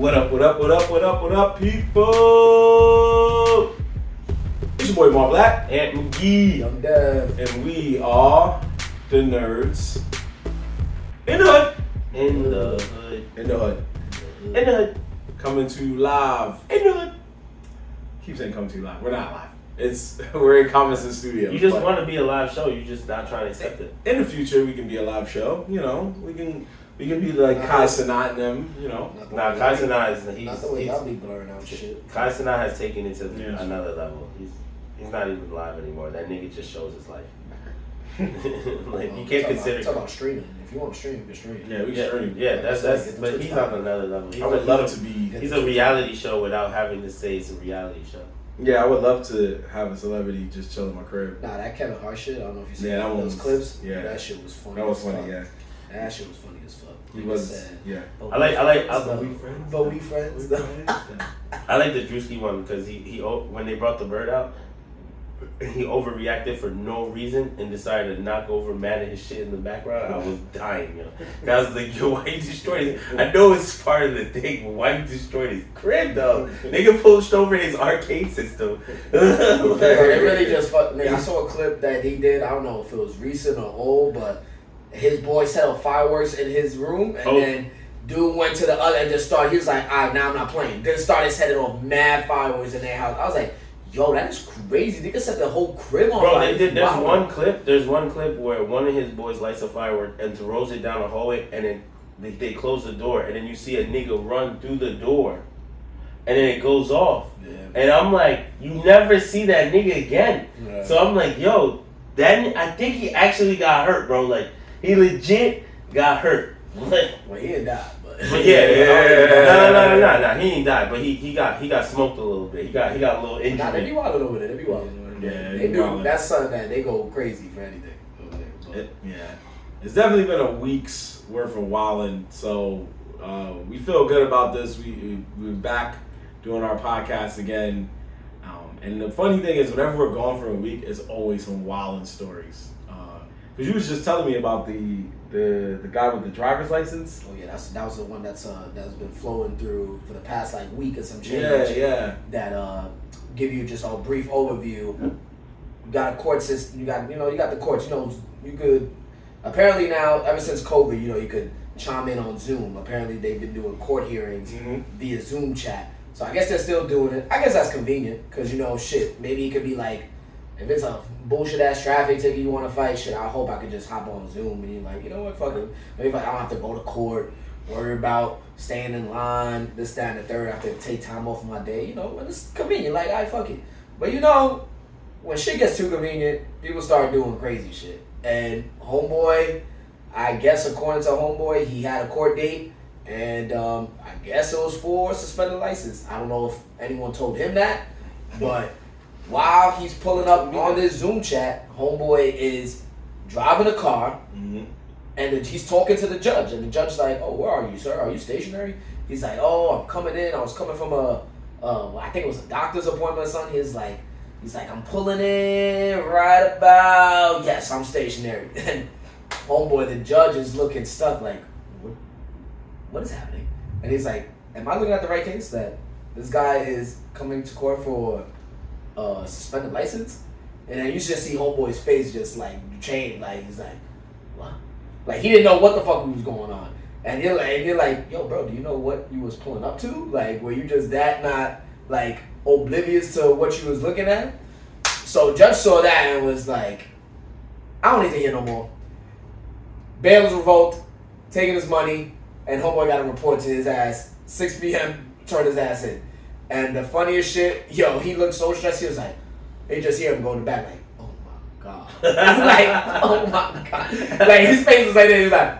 What up, people? It's your boy Mar Black and McGee. I'm Dev. And we are the nerds in the hood. In the hood. In the hood. In the hood. Coming to you live in the hood. Keep saying coming to you live. We're not live. We're in Common Studio. You just want to be a live show. You're just not trying to accept it. In the future, we can be a live show. You know, we can be like Kai Cenat and them. You know, Kai Cenat is not the way y'all be blurring out shit. Kai Cenat has taken it to another level. He's not even live anymore. That nigga just shows his life. Like you can't consider. Talk about streaming. If you want to stream, you can stream. Yeah, we can stream. Yeah, that's. But he's on another level. I would love to be. He's a reality show without having to say it's a reality show. Yeah, I would love to have a celebrity just chill in my crib. Nah, that Kevin Hart shit. I don't know if you seen those clips. Yeah, that shit was funny. That was funny. Yeah, that shit was funny as fuck. He was. Yeah. I like. But we friends. I like the Drewski one because he when they brought the bird out, he overreacted for no reason and decided to knock over man and his shit in the background. I was dying, yo. I was like, yo, why you destroy this? I know it's part of the thing, but why you destroy his crib, though? Nigga pushed over his arcade system. It really just fucked me. I saw a clip that he did. I don't know if it was recent or old, but his boy set up fireworks in his room, and then dude went to the other and just started. He was like, all right, now I'm not playing. Then started setting off mad fireworks in their house. I was like, yo, that is crazy. They could set the whole crib on fire. Bro, there's one clip where one of his boys lights a firework and throws it down the hallway, and then they close the door, and then you see a nigga run through the door, and then it goes off. Yeah. And I'm like, you never see that nigga again. Yeah. So I'm like, yo, I think he actually got hurt, bro. Like, he legit got hurt. Well, he didn't die. No, he ain't died, but he got smoked a little bit. He got a little injury. Nah, they be wildin' over there. They be wildin'. Yeah, they do. That's something that they go crazy for anything over there. It's definitely been a week's worth of wildin', so we feel good about this. We're back doing our podcast again, and the funny thing is, whenever we're gone for a week, it's always some wildin' stories. Because you was just telling me about the guy with the driver's license. Oh yeah, that was the one that's been flowing through for the past like week or some change. Yeah. That give you just a brief overview. You got a court system. You got the courts. You could apparently now ever since COVID, you could chime in on Zoom. Apparently they've been doing court hearings via Zoom chat. So I guess they're still doing it. I guess that's convenient because shit. Maybe it could be like. If it's a bullshit ass traffic ticket you want to fight, shit, I hope I could just hop on Zoom and you're like, you know what, fuck it. Maybe I don't have to go to court, worry about staying in line, this, that, and the third. I have to take time off of my day, when it's convenient, like, all right, fuck it. But when shit gets too convenient, people start doing crazy shit. And homeboy, I guess according to homeboy, he had a court date, and I guess it was for suspended license. I don't know if anyone told him that, but. While he's pulling up on this Zoom chat, homeboy is driving a car, and he's talking to the judge, and the judge's like, "Oh, where are you, sir? Are you stationary?" He's like, "Oh, I'm coming in. I was coming from I think it was a doctor's appointment or something." He's like, "I'm pulling in right about. Yes, I'm stationary." And homeboy, the judge is looking stuck, like, "What is happening?" And he's like, "Am I looking at the right case? That this guy is coming to court for." Suspended license, and then you just see homeboy's face just like change, like he's like, what? Like he didn't know what the fuck was going on, and you're like, yo, bro, do you know what you was pulling up to? Like, were you just that not like oblivious to what you was looking at? So judge saw that and was like, I don't need to hear no more. Bail was revoked, taking his money, and homeboy got a report to his ass. 6 p.m. turned his ass in. And the funniest shit, he looked so stressed. He was like, they just hear him go in the back, like, oh my God. Like, oh my God. Like, his face was like that. He was like,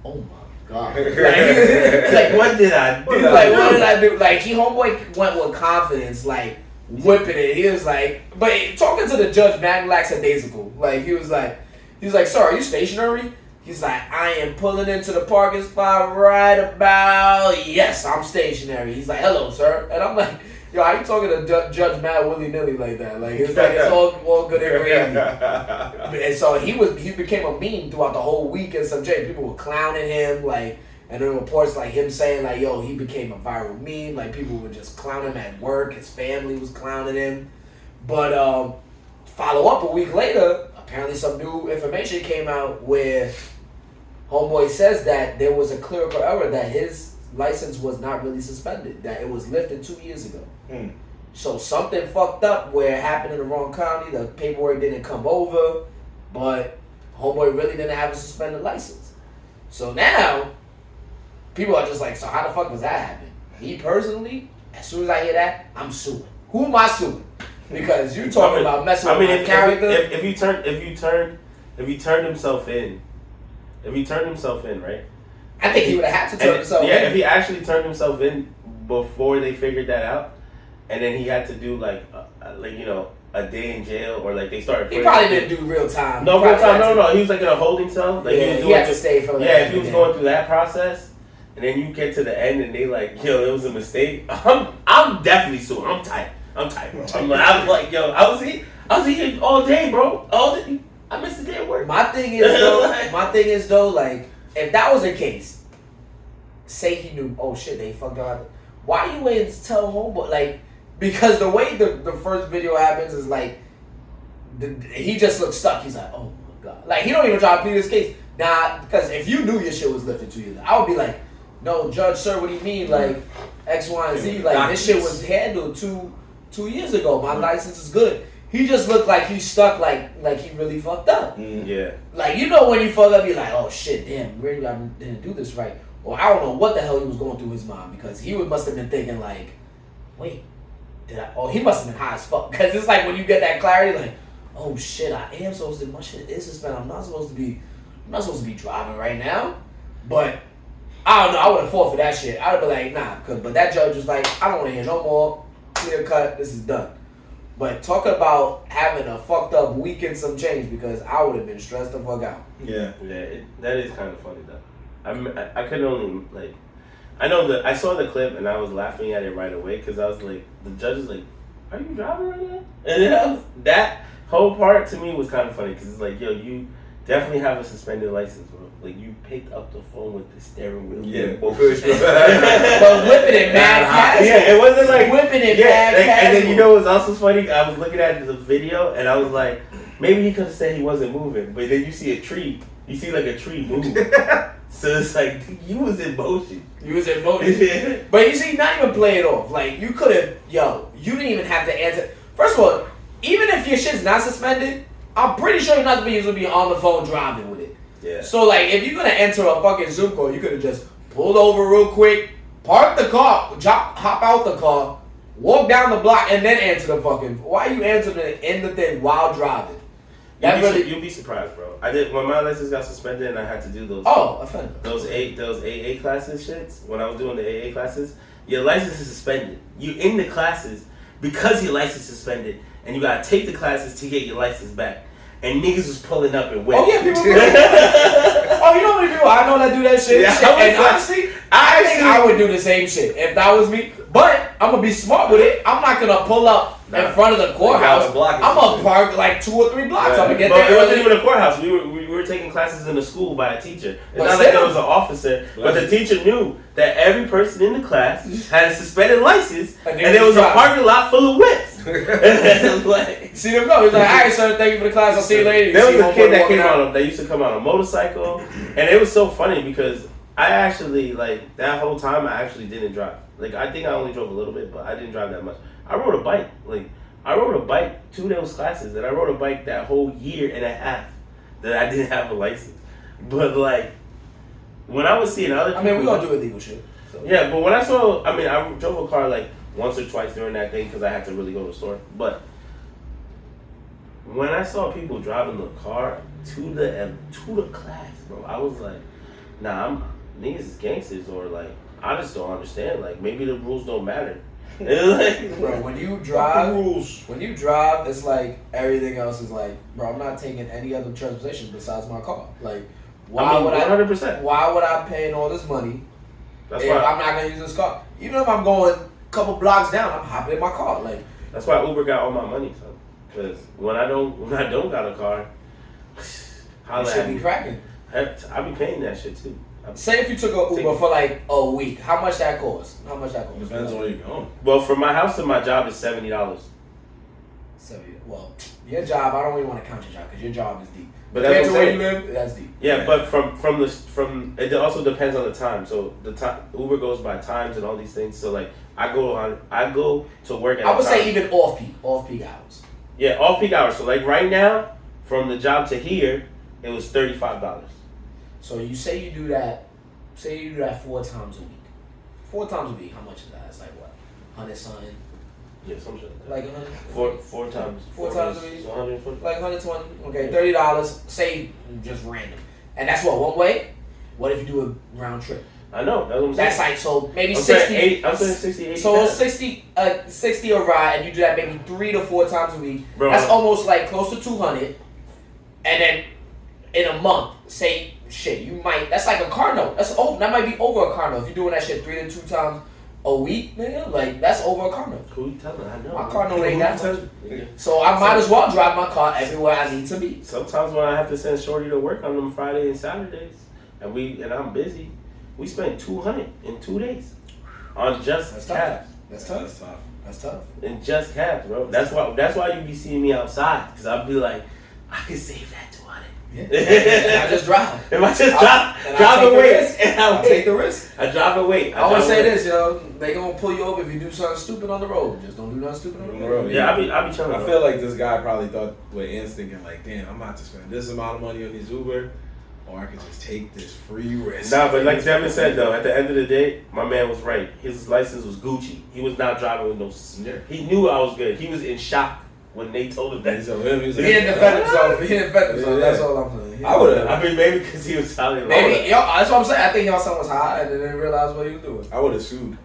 oh my God. Like, what did I do? Like, what did I do? Like, homeboy went with confidence, like, whipping it. He was like, but talking to the judge, man, lackadaisical. Like, he was like, sir, are you stationary? He's like, I am pulling into the parking spot right about, yes, I'm stationary. He's like, hello, sir. And I'm like, yo, how you talking to Judge Matt willy-nilly like that? Like, it's like, it's all good and gravy. And so he became a meme throughout the whole week and some shit. People were clowning him, like, And then reports like him saying like, yo, he became a viral meme. Like people would just clown him at work. His family was clowning him. But follow up a week later, apparently some new information came out where homeboy says that there was a clerical error, that his license was not really suspended, that it was lifted 2 years ago. So something fucked up where it happened in the wrong county. The paperwork didn't come over, but homeboy really didn't have a suspended license. So now people are just like, so how the fuck does that happen? Me personally, as soon as I hear that, I'm suing. Who am I suing? Because you're talking about messing with my character. If he turned himself in, right? I think he would have had to turn himself in. Yeah, if he actually turned himself in before they figured that out, and then he had to do like a day in jail, or like they started. He probably didn't do real time. No real time. No. He was like in a holding cell. Like yeah, he had to stay for. Yeah, if he was going through that process. And then you get to the end and they like, yo, it was a mistake. I'm definitely suing. I'm tight, bro. I'm like, yo, I was here all day, bro. I missed the day at work. My thing is though, like, if that was the case, say he knew, oh shit, they fucked up. Why you waiting to tell homeboy? Like, because the way the first video happens is like, he just looks stuck. He's like, oh my god. Like, he don't even try to plead his case. Nah, because if you knew your shit was lifted 2 years ago, I would be like, no, Judge, sir, what do you mean? Like, X, Y, and Z. Like, this shit was handled two years ago. My license is good. He just looked like he's stuck, like he really fucked up. Yeah. Like, you know when you fuck up, you're like, oh shit, damn, really, I didn't do this right. Or I don't know what the hell he was going through his mind, because he must have been thinking like, wait, did I? Oh, he must have been high as fuck. Because it's like when you get that clarity, like, oh shit, I am supposed to, my shit is suspended. I'm not supposed to be driving right now. But I don't know. I would have fought for that shit. I would have been like, nah. But that judge was like, I don't want to hear no more. Clear cut. This is done. But talking about having a fucked up week and some change, because I would have been stressed the fuck out. Yeah. That is kind of funny though. I could only like, I know that I saw the clip and I was laughing at it right away because I was like, the judge is like, are you driving right now? And then that whole part to me was kind of funny because it's like, yo, you definitely have a suspended license, bro. Like, you picked up the phone with the steering wheel. Yeah. But whipping it mad casual. Yeah, it wasn't like whipping it mad like, casual. and then you know what's also funny? I was looking at the video and I was like, maybe he could have said he wasn't moving, but then you see a tree. You see like a tree move. So it's like, you was in motion. But you see, not even play it off. Like, you could have, you didn't even have to answer. First of all, even if your shit's not suspended, I'm pretty sure you're not supposed to be on the phone driving with it. Yeah. So, like, if you're going to enter a fucking Zoom call, you could have just pulled over real quick, park the car, hop out the car, walk down the block, and then answer the fucking... Why are you answering it in the thing while driving? You'll be surprised, bro. I did when my license got suspended and I had to do those. Offender. Those AA classes shits. When I was doing the AA classes, your license is suspended. You in the classes because your license is suspended, and you gotta take the classes to get your license back. And niggas was pulling up and waiting. Oh yeah, people. Oh, you know how many people I know that do that shit. Yeah, and honestly, I think I would do the same shit if that was me. But I'm gonna be smart with it. I'm not gonna pull up in front of the courthouse. I'm gonna park like 2 or 3 blocks. I'm gonna get there. It wasn't even a courthouse. We were taking classes in a school by a teacher. It's not like there was an officer, but the teacher knew that every person in the class had a suspended license, and there was a parking lot full of whips. See them go. He's like, all right, sir, thank you for the class. I'll see you later. There was a kid that used to come on a motorcycle, and it was so funny because I actually, like, that whole time I actually didn't drive. Like, I think I only drove a little bit, but I didn't drive that much. I rode a bike. Like, I rode a bike 2 of those classes, and I rode a bike that whole year and a half that I didn't have a license. But, like, when I was seeing other people... I mean, we're going to do illegal shit. So. Yeah, but when I saw... I mean, I drove a car, like, once or twice during that thing because I had to really go to the store. But when I saw people driving the car to the class, bro, I was like, nah, niggas is gangsters, or, like, I just don't understand. Like, maybe the rules don't matter. Like, bro, when you drive, it's like everything else is like, bro, I'm not taking any other transportation besides my car. Like, why would 100%. Why would I pay all this money if I'm not gonna use this car? Even if I'm going a couple blocks down, I'm hopping in my car. Like, that's why Uber got all my money, son. Because when I don't got a car, you should be cracking. I be paying that shit too. Say if you took a Uber for like a week, how much that cost? Depends on where you're going. Well, from my house to my job is $70. Well, your job, I don't even want to count your job because your job is deep. But that's to what where I'm you saying. live, that's deep. Yeah, but from it also depends on the time. So the time Uber goes by times and all these things. So like I go to work at. I would a time. say even off peak hours. Yeah, off peak hours. So like right now, from the job to here, it was $35. So you say you do that. Say you do that 4 times a week. 4 times a week. How much is that? It's like what? 100 something. Yeah, some shit. Like 100. Four times. 4 times a week. 120. Like 120. Okay, $30. Say just random, and that's what, one way. What if you do a round trip? I know. That's what I'm saying. That's like, so maybe I'm 60. saying I'm saying 60, 80. So 60 a ride, and you do that maybe 3 to 4 times a week. Bro, That's almost like close to 200. And then in a month, say shit, you might. That's like a car note. That might be over a car note if you're doing that shit 3 to 2 times a week, nigga. Like that's over a car note. Who you telling? I know. My car note ain't that much. Yeah. So I might as well drive my car everywhere I need to be. Sometimes when I have to send Shorty to work on them Friday and Saturdays, and I'm busy, we spend $200 in 2 days on just cabs. That's tough. In just cabs, bro. That's why you be seeing me outside, because I'll be like, I can save that 200. Yeah. And I just drive. If I just drive away, I'll take the risk. I drive away. I always say this, yo. They gonna pull you over if you do something stupid on the road. Just don't do nothing stupid on the road. Yeah, I be trying. I feel like this guy probably thought what Ant's thinking, like, damn, I'm about to spend this amount of money on these Uber, or I could just take this free risk. Nah, but like Devin said though, at the end of the day, my man was right. His license was Gucci. He was not driving with no. Yeah. He knew I was good. He was in shock when they told him that. He didn't defend himself. That's all I'm saying. I would have. I mean, maybe because he was telling. Maybe that's what I'm saying. I think y'all son was high and then didn't realize what he was doing. I would have sued.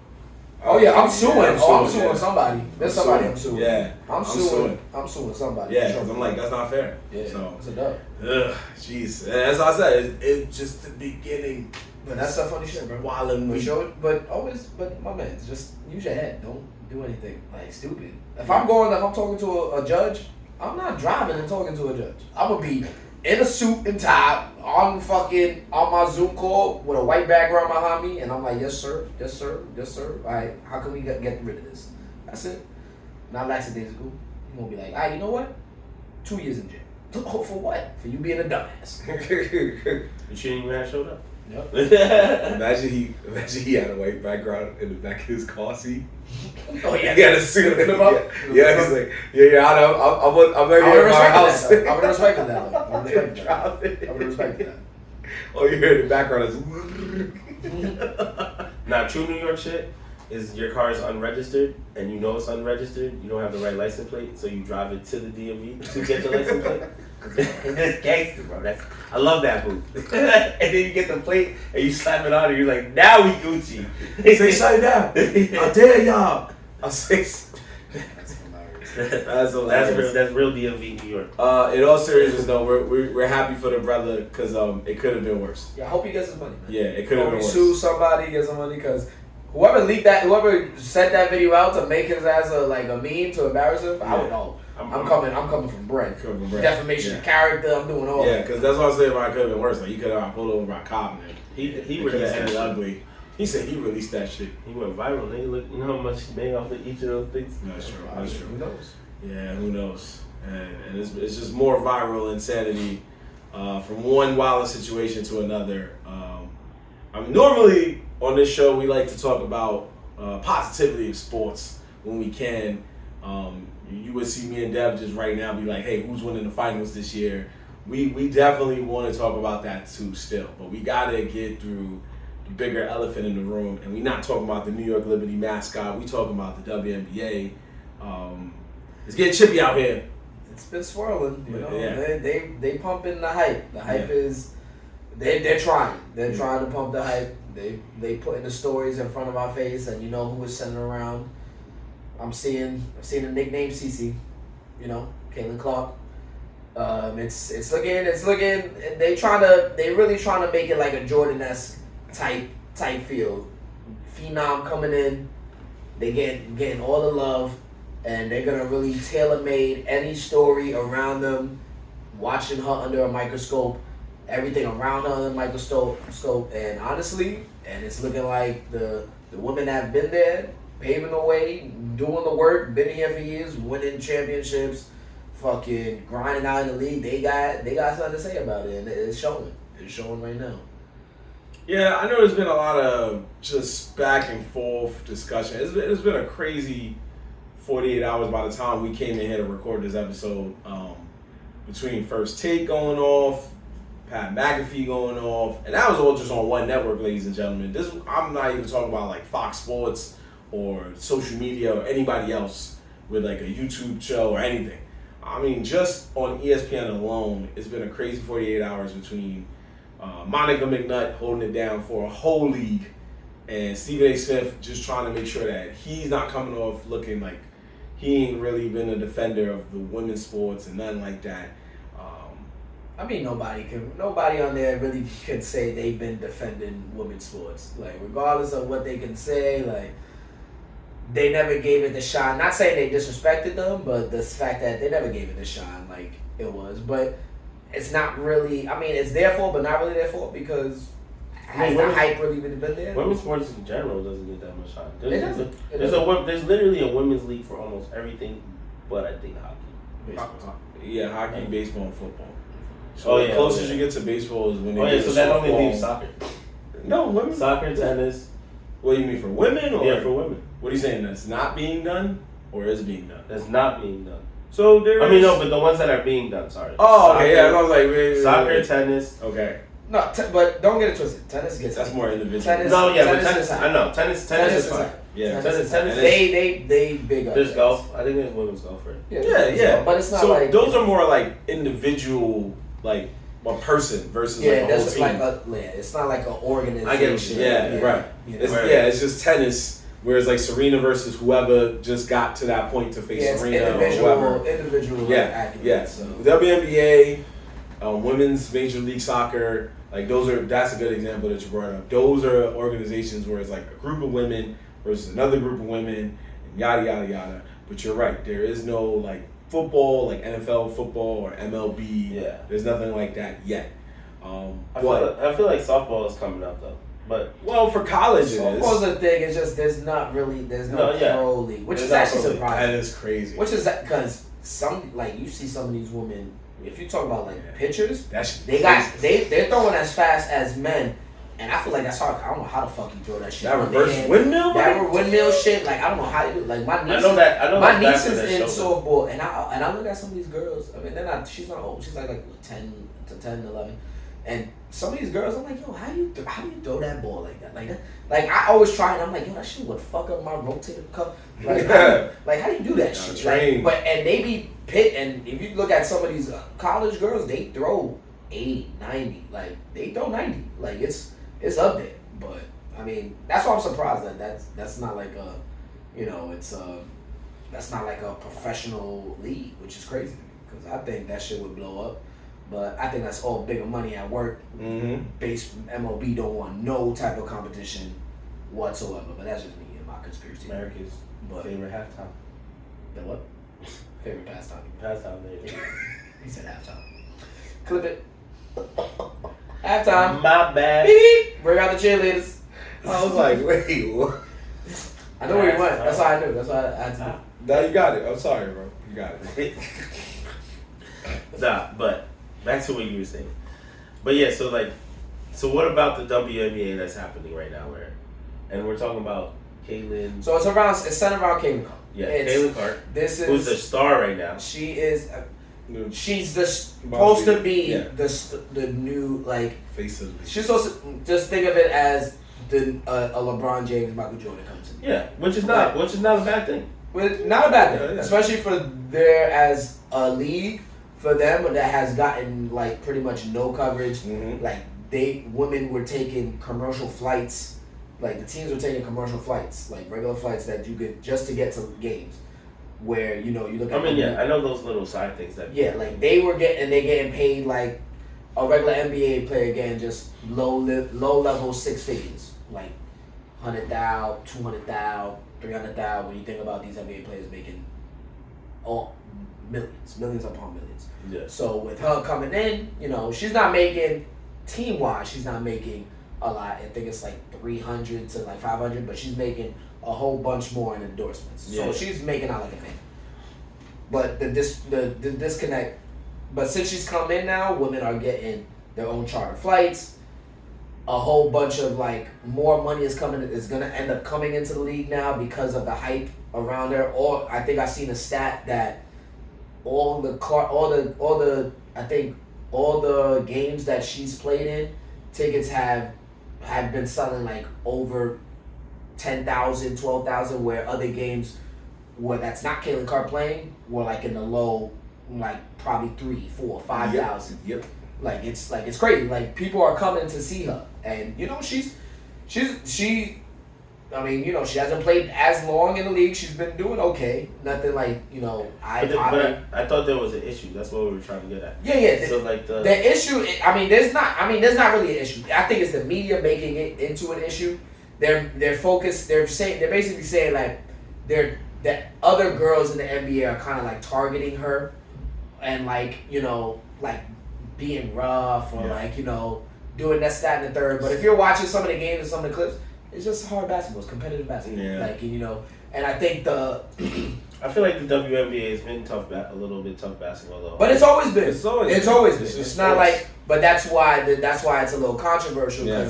Oh yeah, I'm suing. I'm suing yeah. somebody. There's somebody I'm suing. Yeah, I'm suing somebody. Yeah, because I'm like, that's not fair. Yeah, so it's a dub. Jeez, and as I said, it's just the beginning. But that's some funny shit, bro. Wilding For sure. But my man, just use your head. Don't do anything like stupid. If I'm talking to a judge, I'm not driving and talking to a judge. I would be in a suit and tie on my Zoom call with a white background behind me, and I'm like, yes sir. All right, how can we get rid of this? That's it. Not lackadaisical. You gonna be like, all right, you know what? 2 years in jail. For what? For you being a dumbass. You shouldn't even have showed up. Yep. Imagine he had a white background in the back of his car seat. Oh yeah, He had a suit. Flip up? Yeah, he's like, yeah, I know. I'm ready to my house. I would have respected that. I would have respected that. All you hear in the background is. Now, true New York shit is your car is unregistered, and you know it's unregistered. You don't have the right license plate, so you drive it to the DMV to get the license plate. That's gangster, bro. I love that move. And then you get the plate and you slap it on, and you're like, now we Gucci. Say shut it down. I dare y'all. I say. That's hilarious. That's hilarious. That's real DMV New York. In all seriousness, though, we're happy for the brother because it could have been worse. Yeah, I hope he gets his money, man. Yeah, it could have been worse. Sue somebody, get some money, because whoever sent that video out to make his ass a meme to embarrass him, I would know. I'm coming from bread. Defamation of character. I'm doing all. Yeah, because that's what I'm saying. It could have been worse. Like he could have got pulled over by a cop and he could have released that ended shit. ugly. He said he released that shit. He went viral. They look, you know how much he made off of each of those things. That's true. Who knows? Yeah, who knows? And it's just more viral insanity from one wild situation to another. Normally on this show we like to talk about positivity of sports when we can. You would see me and Dev just right now be like, hey, who's winning the finals this year? We definitely want to talk about that too still, but we gotta get through the bigger elephant in the room, and we're not talking about the New York Liberty mascot. We talking about the WNBA. It's getting chippy out here. It's been swirling, you know. Yeah. They pumping the hype. The hype is they're trying. They're trying to pump the hype. They putting the stories in front of our face, and you know who is sending around. I'm seeing the nickname Cece, you know, Caitlin Clark. It's looking. They really trying to make it like a Jordan-esque type feel. Phenom coming in, they getting all the love, and they're gonna really tailor-made any story around them. Watching her under a microscope, everything around her under the microscope, and honestly, and it's looking like the women that have been there, paving the way, doing the work, been here for years, winning championships, fucking grinding out in the league. They got something to say about it, and it's showing. It's showing right now. Yeah, I know there's been a lot of just back and forth discussion. It's been a crazy 48 hours by the time we came in here to record this episode. Between First Take going off, Pat McAfee going off, and that was all just on one network, ladies and gentlemen. I'm not even talking about like Fox Sports or social media or anybody else with like a YouTube show or anything. I mean, just on ESPN alone, it's been a crazy 48 hours between Monica McNutt holding it down for a whole league and Stephen A. Smith just trying to make sure that he's not coming off looking like he ain't really been a defender of the women's sports and nothing like that. I mean, nobody on there really can say they've been defending women's sports. Like, regardless of what they can say, like, they never gave it the shine. Not saying they disrespected them, but the fact that they never gave it the shine like it was. But it's not really, I mean, it's their fault, but not really their fault because has the hype really been there? Women's sports in general doesn't get that much shine. There's literally a women's league for almost everything, but I think hockey. Yeah, hockey, baseball, and football. So Oh, the yeah, closest yeah. you get to baseball is when they Oh yeah, get so to that only softball. leaves soccer. No, women. Soccer, tennis. What do you mean for women? Or Yeah, for women. What are you saying? That's not being done or is being done? That's not being done. So there. I mean, no, but the ones that are being done. Sorry. Oh, Soccer, okay. Yeah, I was like, wait. soccer, tennis. Okay, No, but don't get it twisted. Tennis gets that's more individual. Tennis- No, yeah, but tennis tennis. is high. I know tennis is fine. Yeah, Tennis. tennis- They big up. There's there. golf. I think there's women's golf, right? Yeah. But it's not so like those are more like individual, like a person versus like a whole that's team. it's not like an organization. I get what you Yeah, right. You know? It's, Right. it's just tennis. Whereas like Serena versus whoever just got to that point to face it's Serena or whoever. individual. Yeah, like, yeah. So. WNBA, women's Major League Soccer, like that's a good example that you brought up. Those are organizations where it's like a group of women versus another group of women, and yada yada yada. But you're right, there is no like football, like NFL football or MLB. Yeah. There's nothing like that yet. I feel like softball is coming up though. But well, for college it Football's is. the thing. It's just there's no pro league, which There's is actually not pro league. That surprising. is crazy. Which is that because some like you see some of these women. If you talk about like pitchers, That's they're throwing as fast as men, and I feel like that's hard. I don't know how the fuck you throw that shit. that reverse windmill. That windmill shit, like I don't know how you do. Like my niece, I know niece is that in show, softball, and I look at some of these girls. I mean, they're not. She's not old. She's like 10 to 10, 11. And some of these girls, I'm like, yo, how do you throw that ball like that? Like I always try, and I'm like, yo, that shit would fuck up my rotator cuff. Like, how do you do that shit? Train. Like, and they be pit, and if you look at some of these college girls, they throw 80, 90. Like they throw 90. Like it's up there. But I mean, that's why I'm surprised that that's not like a, that's not like a professional league, which is crazy because I think that shit would blow up. But I think that's all bigger money at work. Mm-hmm. Base MLB don't want no type of competition whatsoever. But that's just me and my conspiracy. America's favorite halftime. The what? Favorite pastime. Halftime, there. He said halftime. Clip it. Halftime. My bad. Beep, beep. Bring out the cheerleaders. I was like, wait, what? I know where you went. That's why I knew. That's why I had to. No, you got it. I'm sorry, bro. You got it. Nah, but back to what you were saying. But yeah, so what about the WNBA that's happening right now? And we're talking about Caitlin. So it's centered around Caitlin Clark. Yeah, Caitlin Clark. This is who's the star right now. She is. She's supposed to be the new like face of the she's supposed to just think of it as the a LeBron James, Michael Jordan comes in. Yeah, which is not a bad thing. Not a bad thing, Yeah. especially for there as a league for them that has gotten like pretty much no coverage. Mm-hmm. Like women were taking commercial flights, like the teams were taking commercial flights, like regular flights that you could just to get to games. Where you look at. I mean, I know those little side things that. Yeah, like they're getting paid like a regular NBA player getting just low level six figures, like 100,000, 200,000, 300,000. When you think about these NBA players making millions upon millions. Yeah. So with her coming in, she's not making team wise, she's not making a lot. I think it's like 300 to like 500, but she's making a whole bunch more in endorsements. Yeah. So she's making out like a man. But the disconnect. But since she's come in now, women are getting their own charter flights. A whole bunch of like more money is gonna end up coming into the league now because of the hype around her. Or I think I seen a stat that all the games that she's played in, tickets have been selling like over 10,000, 12,000, where other games where that's not Caitlin Clark playing were like in the low, like probably 3, 4, 5,000. Yep. Like it's crazy. Like people are coming to see her, and you know she. I mean, you know, she hasn't played as long in the league. She's been doing okay. Nothing like, you know, I thought there was an issue. That's what we were trying to get at. Yeah. So like the issue. There's not really an issue. I think it's the media making it into an issue. They're focused. They're basically saying like that other girls in the NBA are kind of like targeting her, and like, you know, like being rough or like, you know, doing that, that, and the third. But if you're watching some of the games and some of the clips, it's just hard basketball. It's competitive basketball. Yeah. Like, you know, and I think I feel like the WNBA has been a little bit tough basketball though. But it's always been. It's always been. It's not like. But that's why it's a little controversial, because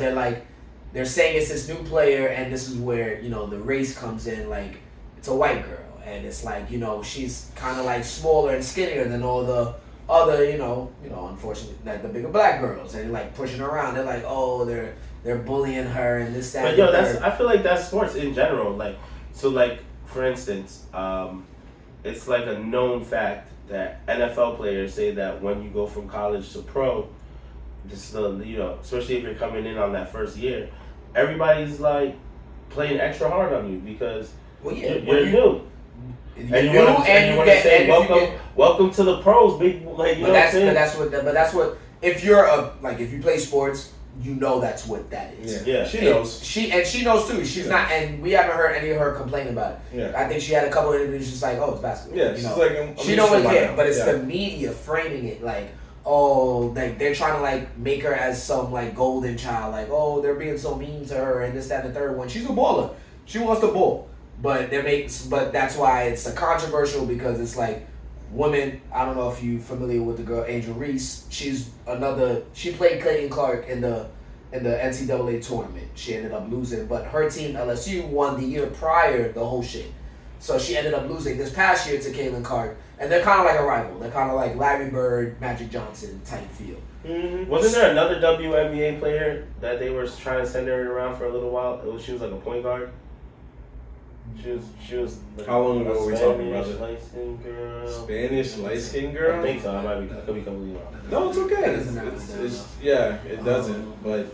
they're saying it's this new player, and this is where, you know, the race comes in. Like, it's a white girl, and it's like, you know, she's kind of like smaller and skinnier than all the other, you know, unfortunately, like the bigger black girls, and they're like pushing her around. They're like, oh, they're bullying her and this, that. But yo, I feel like that's sports in general. Like, so like for instance, it's like a known fact that NFL players say that when you go from college to pro, just you know, especially if you're coming in on that first year, everybody's like playing extra hard on you because you're new. And you want to say welcome to the pros, big, like, you know what I'm saying? But that's what if you play sports, you know that's what that is. Yeah. She knows. She knows too. She's not, and we haven't heard any of her complain about it. Yeah. I think she had a couple of interviews just like, oh, it's basketball. Yeah, you she's know? like, she don't really care, but it's the media framing it like, oh, like they're trying to like make her as some like golden child, like, oh, they're being so mean to her and this, that, and the third one. She's a baller. She wants to ball. But that's why it's a controversial, because it's like women. I don't know if you're familiar with the girl Angel Reese. She played Clayton Clark in the NCAA tournament. She ended up losing, but her team LSU won the year prior the whole shit. So she ended up losing this past year to Caitlin Clark, and they're kind of like a rival. They're kind of like Larry Bird, Magic Johnson type feel. Mm-hmm. Wasn't there another WNBA player that they were trying to send her around for a little while? She was like a point guard. She was. Like, how long ago were we talking about it? Light-skinned girl. Spanish light-skinned girl? I think so. I could be completely wrong. No, it's okay. It doesn't. But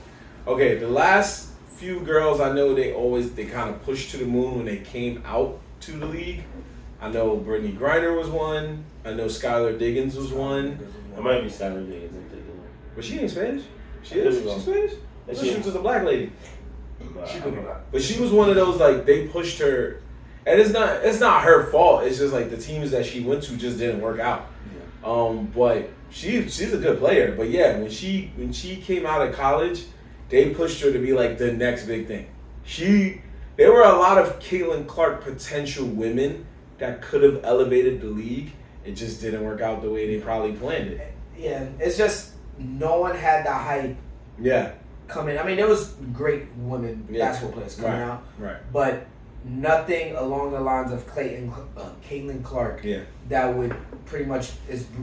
okay, the last few girls I know, they kind of pushed to the moon when they came out to the league. I know Brittany Griner was one. I know Skylar Diggins was one. It might be Skylar Diggins. I'm thinking. But she ain't Spanish. She is. She's Spanish. She was just a black lady. But she was one of those, like, they pushed her, and it's not her fault. It's just like the teams that she went to just didn't work out. Yeah. But she's a good player. But yeah, when she came out of college, they pushed her to be like the next big thing. There were a lot of Caitlin Clark potential women that could have elevated the league. It just didn't work out the way they probably planned it. Yeah, it's just no one had the hype. Yeah. Coming. I mean, there was great women basketball players coming out, but nothing along the lines of Caitlin Clark that would pretty much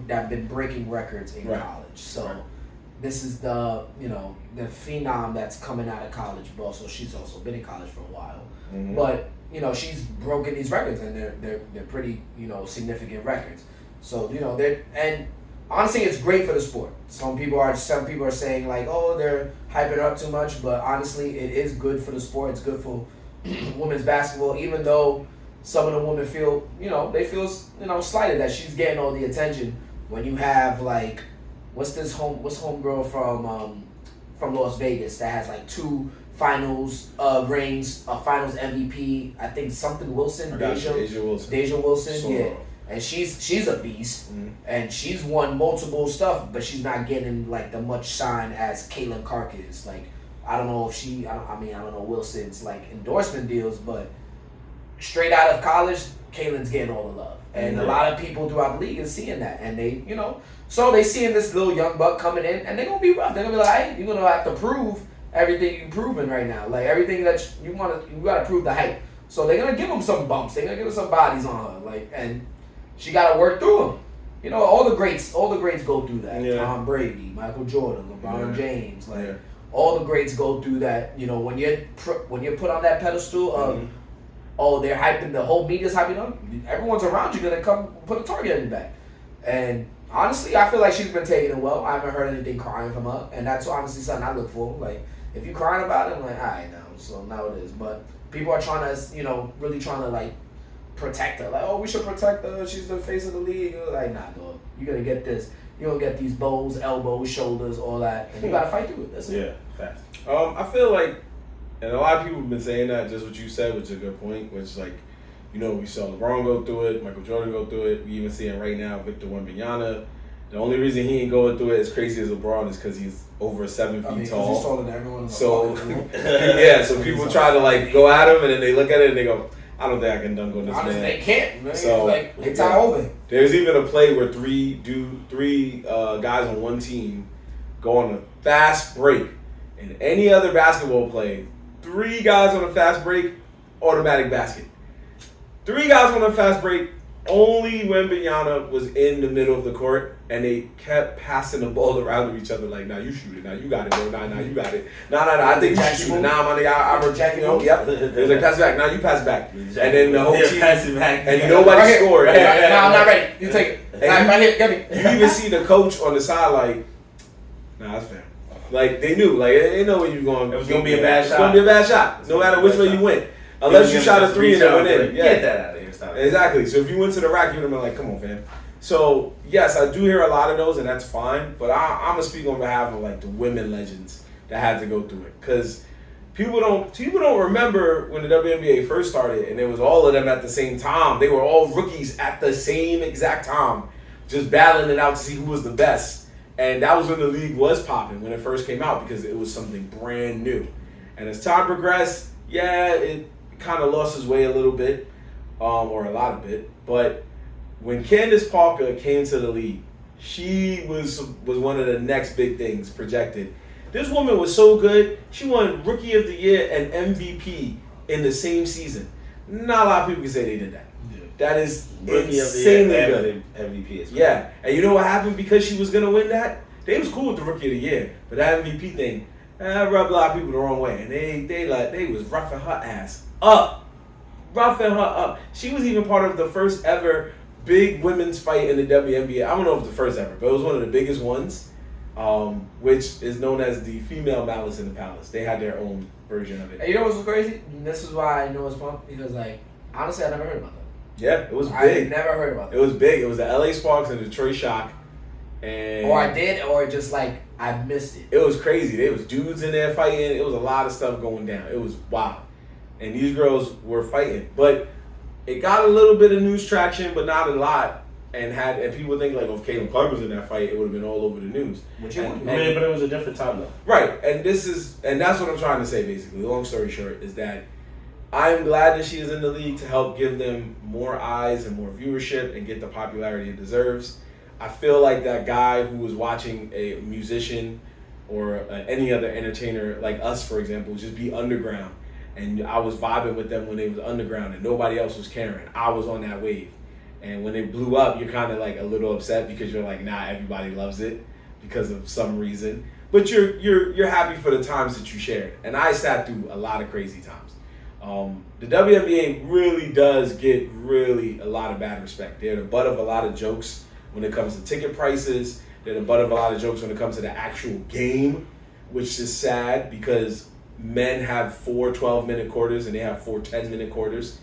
that been breaking records in college. So this is the phenom that's coming out of college, but also she's also been in college for a while. Mm-hmm. But she's broken these records, and they're pretty significant records. So and honestly, it's great for the sport. Some people are saying like, oh, they're hyping it up too much, but honestly, it is good for the sport. It's good for women's basketball, even though some of the women feel, they feel, slighted that she's getting all the attention when you have like, what's homegirl from Las Vegas that has like 2 finals rings, a finals MVP, I think something Wilson, Deja Wilson, Soro. yeah. and she's a beast, and she's won multiple stuff, but she's not getting like the much shine as Caitlin Clark is. Like, I don't know if I don't know Wilson's like endorsement deals, but straight out of college, Caitlin's getting all the love. And a lot of people throughout the league is seeing that. And they, so they seeing this little young buck coming in, and they're going to be rough. They're going to be like, hey, you're going to have to prove everything you're proving right now. Like, everything that you got to prove the hype. So they're going to give them some bumps. They're going to give them some bodies on her. Like, and she got to work through them. All the greats go through that. Yeah. Tom Brady, Michael Jordan, LeBron James. Like, all the greats go through that. When you're put on that pedestal of, oh, they're hyping, the whole media's hyping them, everyone's around you gonna come put a target on your back. And honestly, I feel like she's been taking it well. I haven't heard anything crying from her, and that's honestly something I look for. Like, if you're crying about it, I'm like, all right, now, so now it is. But people are trying to, really trying to, like, protect her. Like, oh, we should protect her, she's the face of the league. Like, nah, dog, you're gonna get this. You're gonna get these bows, elbows, shoulders, all that, and you gotta fight through it. That's it. Yeah, facts. I feel like, and a lot of people have been saying that, just what you said, which is a good point, which, like, we saw LeBron go through it, Michael Jordan go through it, we even see it right now, Victor Wembanyama. The only reason he ain't going through it as crazy as LeBron is because he's over 7 feet tall. He's taller than everyone in the so, fucking room. so people try to, like, go at him, and then they look at it and they go, I don't think I can dunk on this man. They can't, man. So, like, they tie over. There's even a play where three guys on one team go on a fast break. In any other basketball play, 3 guys on a fast break, automatic basket. 3 guys on a fast break, only Wembanyama was in the middle of the court, and they kept passing the ball around to each other like, nah, you shoot it, nah, you got it, bro, nah, you got it. Nah, I think you should shoot it, nah, my nigga, I reject it, yep. It was like, pass it back, nah, you pass it back. And then the whole team, pass it back. and nobody scored. Nah, I'm not ready. You take it. Right here, get me. You even see the coach on the side like, nah, that's fair. Like, they knew. Like, they know when you're going. It was going to be a bad shot. It's going to be a bad shot, no matter which way you went. Unless you shot a 3 and it went in. Yeah. Get that out of here. Stop it. Exactly. So if you went to the rack, you would have been like, come on, fam. So, yes, I do hear a lot of those, and that's fine. But I'm going to speak on behalf of, like, the women legends that had to go through it. Because people don't remember when the WNBA first started, and it was all of them at the same time. They were all rookies at the same exact time, just battling it out to see who was the best. And that was when the league was popping, when it first came out, because it was something brand new. And as time progressed, it kind of lost its way a little bit, or a lot of it. But when Candace Parker came to the league, she was one of the next big things projected. This woman was so good, she won Rookie of the Year and MVP in the same season. Not a lot of people can say they did that. That is insanely good. MVP is yeah, and you know what happened because she was gonna win that? They was cool with the Rookie of the Year, but that MVP thing rubbed a lot of people the wrong way, and they was roughing her ass up, She was even part of the first ever big women's fight in the WNBA. I don't know if it's the first ever, but it was one of the biggest ones, which is known as the female Malice in the Palace. They had their own version of it. And you know what's great? This is why I know it's pumped, because, like, honestly, I never heard about that. Yeah, it was big. I never heard about that. It was big. It was the LA Sparks and the Detroit Shock. And or I did, or just like I missed it. It was crazy. There was dudes in there fighting. It was a lot of stuff going down. It was wild. And these girls were fighting. But it got a little bit of news traction, but not a lot. And people think like, if Caitlin Clark was in that fight, it would have been all over the news. But it was a different time though. Right. And that's what I'm trying to say basically. Long story short is that I am glad that she is in the league to help give them more eyes and more viewership and get the popularity it deserves. I feel like that guy who was watching a musician or any other entertainer like us, for example, just be underground. And I was vibing with them when they was underground and nobody else was caring. I was on that wave. And when it blew up, you're kind of like a little upset because you're like, nah, everybody loves it because of some reason. But you're happy for the times that you shared. And I sat through a lot of crazy times. The WNBA really does get a lot of bad respect. They're the butt of a lot of jokes when it comes to ticket prices. They're the butt of a lot of jokes when it comes to the actual game, which is sad because men have 4 12-minute quarters and they have 4 10-minute quarters.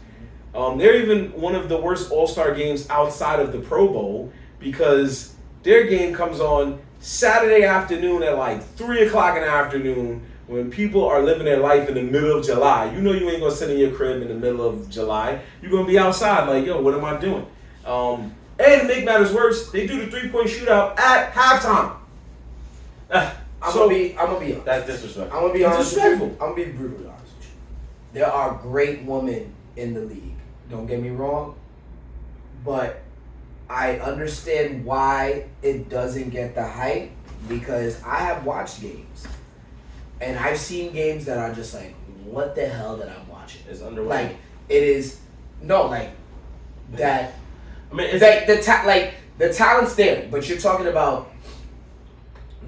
They're even one of the worst all-star games outside of the Pro Bowl because their game comes on Saturday afternoon at like 3 o'clock in the afternoon when people are living their life in the middle of July. You know you ain't going to sit in your crib in the middle of July. You're going to be outside like, yo, what am I doing? And to make matters worse, they do the 3-point shootout at halftime. I'm gonna be honest. That's disrespectful. I'm gonna be honest. Disrespectful. I'm gonna be brutally honest with you. There are great women in the league. Don't get me wrong, but I understand why it doesn't get the hype because I have watched games, and I've seen games that are just like, what the hell that I'm watching? It's underwhelming. Like it is that. I mean, it's The talent's there, but you're talking about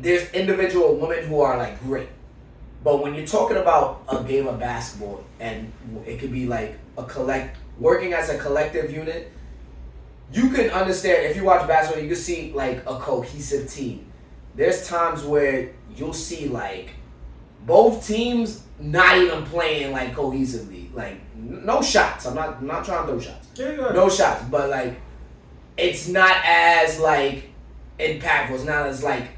there's individual women who are like great, but when you're talking about a game of basketball and it could be like working as a collective unit, you can understand if you watch basketball, you can see like a cohesive team. There's times where you'll see like both teams not even playing like cohesively, like no shots. I'm not trying to throw shots. Yeah. No shots, but like it's not as like impactful. It's not as like,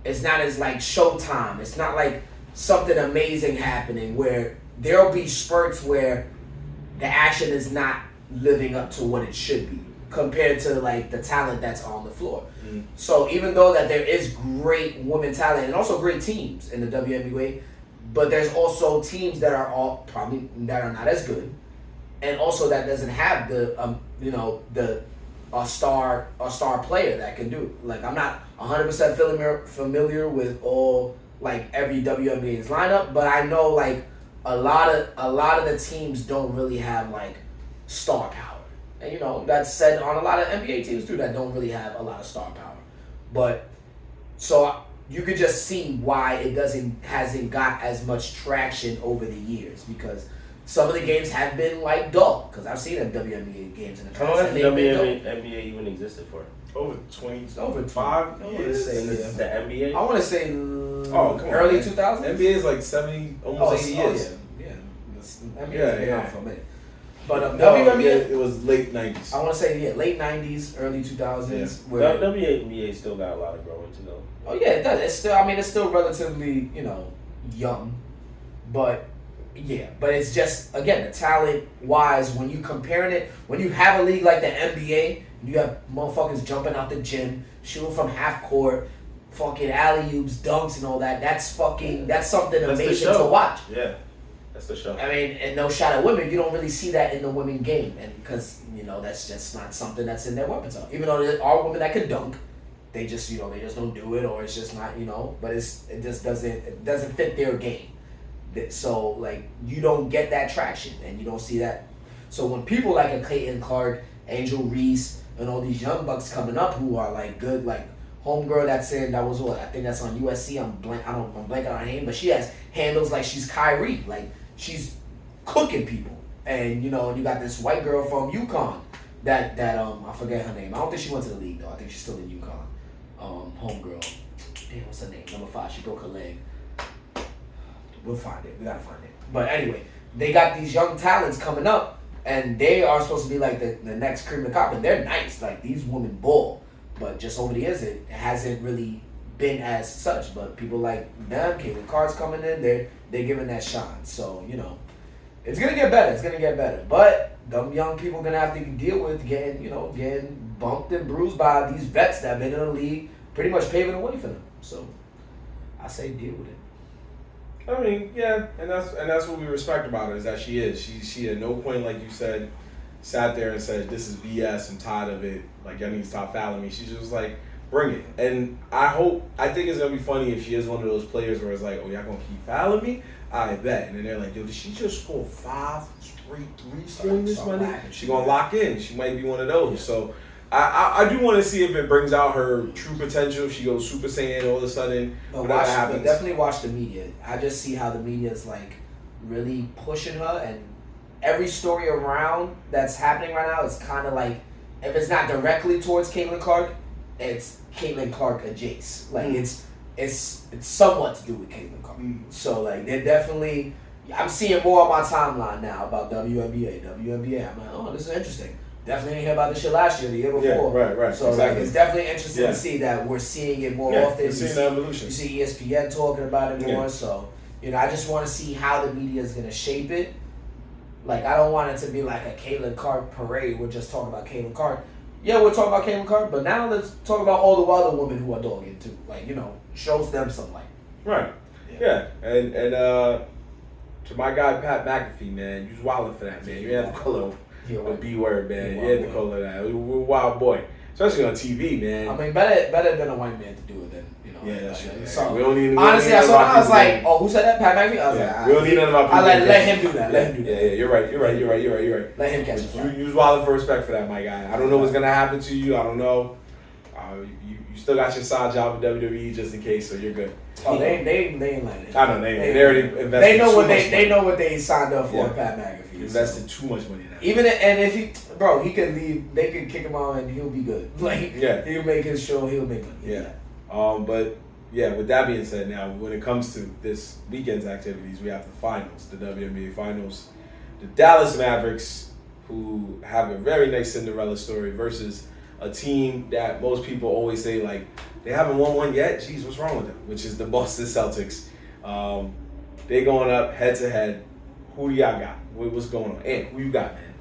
it's not as like Showtime. It's not like something amazing happening where there'll be spurts where the action is not living up to what it should be compared to like the talent that's on the floor. Mm. So even though that there is great women talent and also great teams in the WNBA, but there's also teams that are that are not as good, and also that doesn't have the a star player that can do it. Like I'm not 100% familiar with all like every WNBA's lineup, but I know like a lot of the teams don't really have like star power, and that's said on a lot of NBA teams too that don't really have a lot of star power. But so you could just see why it hasn't got as much traction over the years because some of the games have been like dull because I've seen them WNBA games in the How long past. has the WNBA even existed for? Over 20, Over 5 I wanna years. say, This is the NBA? I want to say come on, early man. 2000s. NBA is like 70, almost 80 years. Yeah. NBA's Yeah, been yeah. out for a minute. But No, WNBA, it was late 90s. I want to say late 90s, early 2000s. The Where WNBA still got a lot of growing to go. oh yeah, it does. It's still relatively young, but yeah, but it's just again the talent wise when you comparing it when you have a league like the NBA, you have motherfuckers jumping out the gym, shooting from half court, fucking alley oops, dunks, and all that. That's something That's amazing the show. to watch. Yeah, that's the show. I mean, and no shot at women, you don't really see that in the women game, and because that's just not something that's in their repertoire. Even though there are women that can dunk, they just they just don't do it, or it's just not but it just doesn't fit their game. So like you don't get that traction, and you don't see that. So when people like a Caitlin Clark, Angel Reese, and all these young bucks coming up who are like good, like homegirl that was what I think that's on USC. I'm blanking on her name, but she has handles like she's Kyrie, like she's cooking people, and you got this white girl from UConn that I forget her name. I don't think she went to the league though. I think she's still in UConn. Homegirl. Damn, what's her name? Number 5. She broke her leg. We'll find it. We gotta find it. But anyway, they got these young talents coming up, and they are supposed to be like the next cream of the crop, and they're nice. Like these women ball, but just over the years it hasn't really been as such. But people like them, Caitlin Clark's coming in, they're giving that shine. So it's gonna get better. It's gonna get better. But them young people gonna have to deal with getting bumped and bruised by these vets that have been in the league, pretty much paving the way for them. So I say deal with it. I mean, yeah, and that's what we respect about her is that she at no point, like you said, sat there and said this is BS, I'm tired of it, like y'all need to stop fouling me. She just was like, bring it. And I think it's gonna be funny if she is one of those players where it's like, oh, y'all gonna keep fouling me? I bet. And then they're like, yo, did she just score 5 straight threes during this money? She gonna lock in. She might be one of those. So I do want to see if it brings out her true potential. If she goes Super Saiyan all of a sudden. But whatever happens. definitely watch the media. I just see how the media is like really pushing her, and every story around that's happening right now is kind of like, if it's not directly towards Caitlin Clark, it's Caitlin Clark adjacent. Like it's somewhat to do with Caitlin Clark. So like they're definitely. I'm seeing more on my timeline now about WNBA. I'm like, oh, this is interesting. Definitely didn't hear about this shit last year, the year before. Yeah, right. So exactly. like, it's definitely interesting to see that we're seeing it more often. We're seeing the evolution. You see ESPN talking about it more. Yeah. So I just want to see how the media is gonna shape it. Like, I don't want it to be like a Caitlin Clark parade. We're just talking about Caitlin Clark. Yeah, we're talking about Caitlin Clark, but now let's talk about all the other women who are dogging too. Like, shows them some light. Right. Yeah. And to my guy Pat McAfee, man, you was wilding for that, man. You had to call him a B word, man. You had to call it that. We're a wild boy, especially on TV, man. I mean, better than a white man to do it than Yeah, that's right. So We don't need. honestly, I was like, oh, who said that? Pat McAfee. I was Yeah. like, We don't need none of our people. let him do that. Let him do that. Yeah, you're right. Let him catch the fly. You was wilding for respect for that, my guy. I don't know what's gonna happen to you. I don't know. You still got your side job with WWE just in case, so you're good. Oh, they ain't letting it. I know they already invested. They know what they signed up for. Yeah. Pat McAfee Invested too much money in that. Even and if he could leave, they could kick him out and he'll be good. Like he'll make his show, he'll make money. Yeah. But yeah, with that being said, now when it comes to this weekend's activities, we have the finals, the WNBA finals. The Dallas Mavericks, who have a very nice Cinderella story, versus a team that most people always say, like, they haven't won one yet. Jeez, what's wrong with them? Which is the Boston Celtics. They going up head to head. Who do y'all got? What's going on? And who you got, man?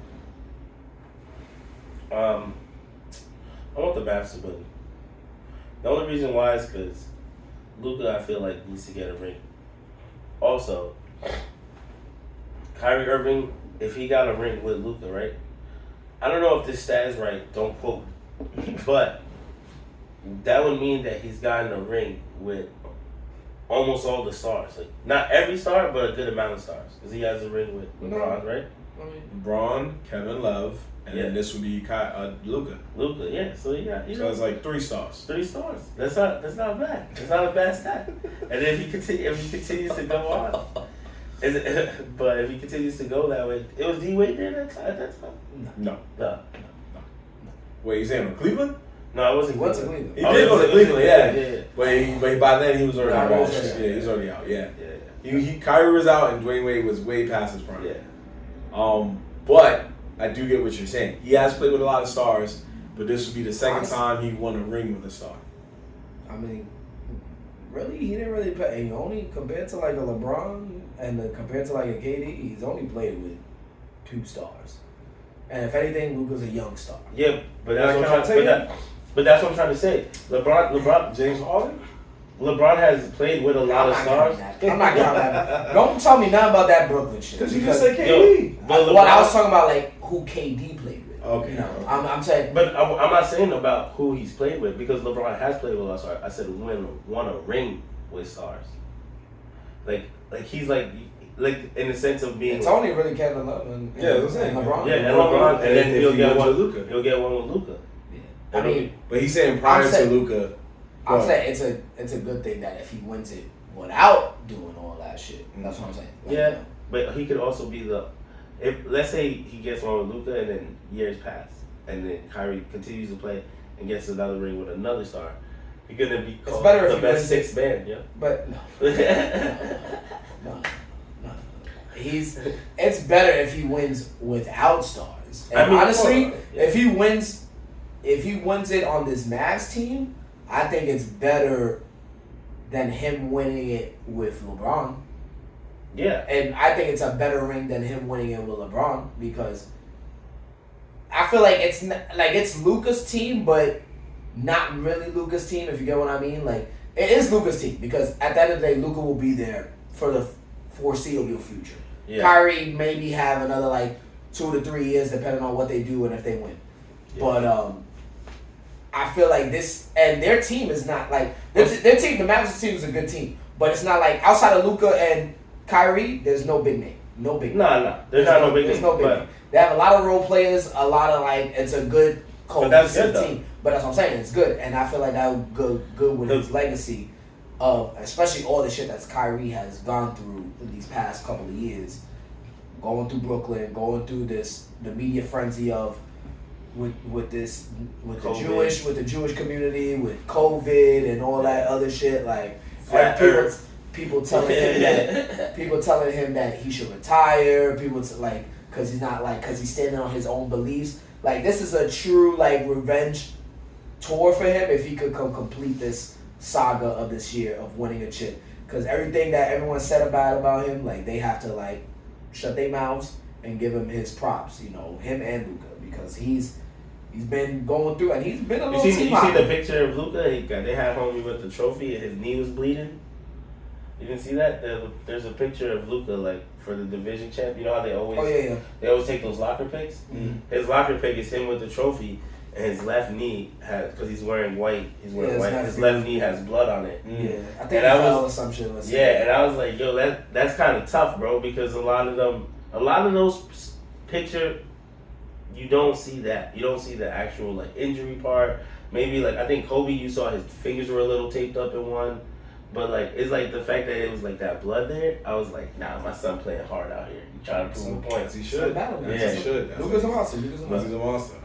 I want the Mavs to win. The only reason why is because Luka, I feel like, needs to get a ring. Also, Kyrie Irving, if he got a ring with Luka, right? I don't know if this stat is right. Don't quote me. But that would mean that he's gotten a ring with almost all the stars. Like, not every star, but a good amount of stars. Because he has a ring with LeBron, right? LeBron, Kevin Love, and then this would be Luka. Luka, yeah. So he got. So it's like 3 stars. 3 stars. That's not bad. It's not a bad stat. And if he continues to go on, but if he continues to go that way, it was D-Wade there at that time. No. No. Wait, you saying on Cleveland? No, it wasn't. He went to Cleveland. He did go to Cleveland, yeah. Yeah. But by then he was already Nah, out. he was already Yeah, he was already out. Yeah. Yeah. Kyrie was out and Dwayne Wade was way past his prime. Yeah. But I do get what you're saying. He has played with a lot of stars, but this would be the second time he won a ring with a star. I mean, really, he didn't really play. He only compared to like a LeBron and compared to like a KD, he's only played with 2 stars. And if anything, Luka's a young star. Yeah, but that's what I'm trying to. But that's what I'm trying to say. LeBron, James Harden? LeBron has played with a lot of stars. I'm not counting that. Don't tell me nothing about that Brooklyn shit. Because you just said KD. But I was talking about like who KD played with. Okay. I'm saying. But I'm not saying about who he's played with because LeBron has played with a lot of stars. I said won a ring with stars. Like he's like in the sense of being. It's only really Kevin Love and LeBron. Yeah, and LeBron, and then he'll get one with Luka. He'll get one with Luka. I mean, but he's saying prior to Luka. I'm saying it's a good thing that if he wins it without doing all that shit. That's what I'm saying. Yeah, but he could also be if let's say he gets one with Luka and then years pass and then Kyrie continues to play and gets another ring with another star, he's gonna be called the best 6th man. Yeah, but no. It's better if he wins without stars. And honestly, if he wins it on this Mavs team, I think it's better than him winning it with LeBron. Yeah. And I think it's a better ring than him winning it with LeBron because I feel like it's Luka's team, but not really Luka's team, if you get what I mean. Like, it is Luka's team because at the end of the day, Luka will be there for the foreseeable future. Yeah. Kyrie maybe have another like 2 to 3 years depending on what they do and if they win. Yeah. But I feel like this and their team is not like their team. The Mavericks team is a good team, but it's not like outside of Luka and Kyrie. There's no big name. No big name. No. There's not no big name. There's no big name. They have a lot of role players. A lot of like it's a good cohesive team. But that's what I'm saying. It's good, and I feel like that would go good with his legacy of especially all the shit that Kyrie has gone through in these past couple of years, going through Brooklyn, going through the media frenzy of. With the Jewish community, with COVID and all that other shit, like people telling him that he should retire, because he's standing on his own beliefs. Like this is a true like revenge tour for him if he could complete this saga of this year of winning a chip. Because everything that everyone said about him, like they have to like shut their mouths and give him his props. You know, him and Luka, because he's been going through and he's been a little. You see the picture of Luka? They had homie with the trophy and his knee was bleeding. You didn't see that? There's a picture of Luka like for the division champ. You know how they always they always take those locker pics. Mm-hmm. His locker pic is him with the trophy, and his left knee has, because he's wearing white. He's wearing white. His left knee has blood on it. Yeah, I think that was some shit. And I was like, yo, that's kind of tough, bro, because a lot of those picture, you don't see that. You don't see the actual like injury part. Maybe like I think Kobe, you saw his fingers were a little taped up in one. But like it's like the fact that it was like that blood there, I was like, nah, my son playing hard out here. He trying to prove a point. As he should. He should. Luka's a monster. He's a monster.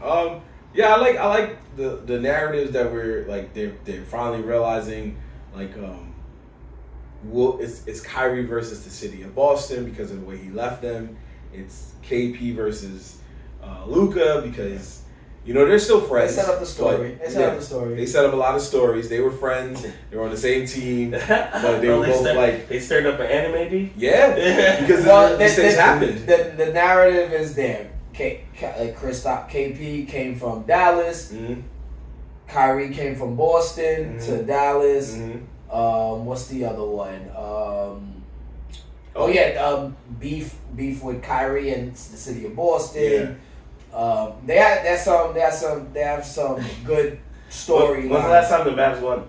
Yeah, I like the narratives that we're like they're finally realizing like it's Kyrie versus the city of Boston because of the way he left them. It's KP versus Luka because. You know, they're still friends. They set up the story. They set up a lot of stories. They were friends. They were on the same team. But they were both like... They stirred up an anime, maybe? Yeah. Because these things happened. The narrative is there. KP came from Dallas. Mm-hmm. Kyrie came from Boston to Dallas. Mm-hmm. What's the other one? Beef with Kyrie and the city of Boston. Yeah. They have some good story. When's the last time the Mavs won?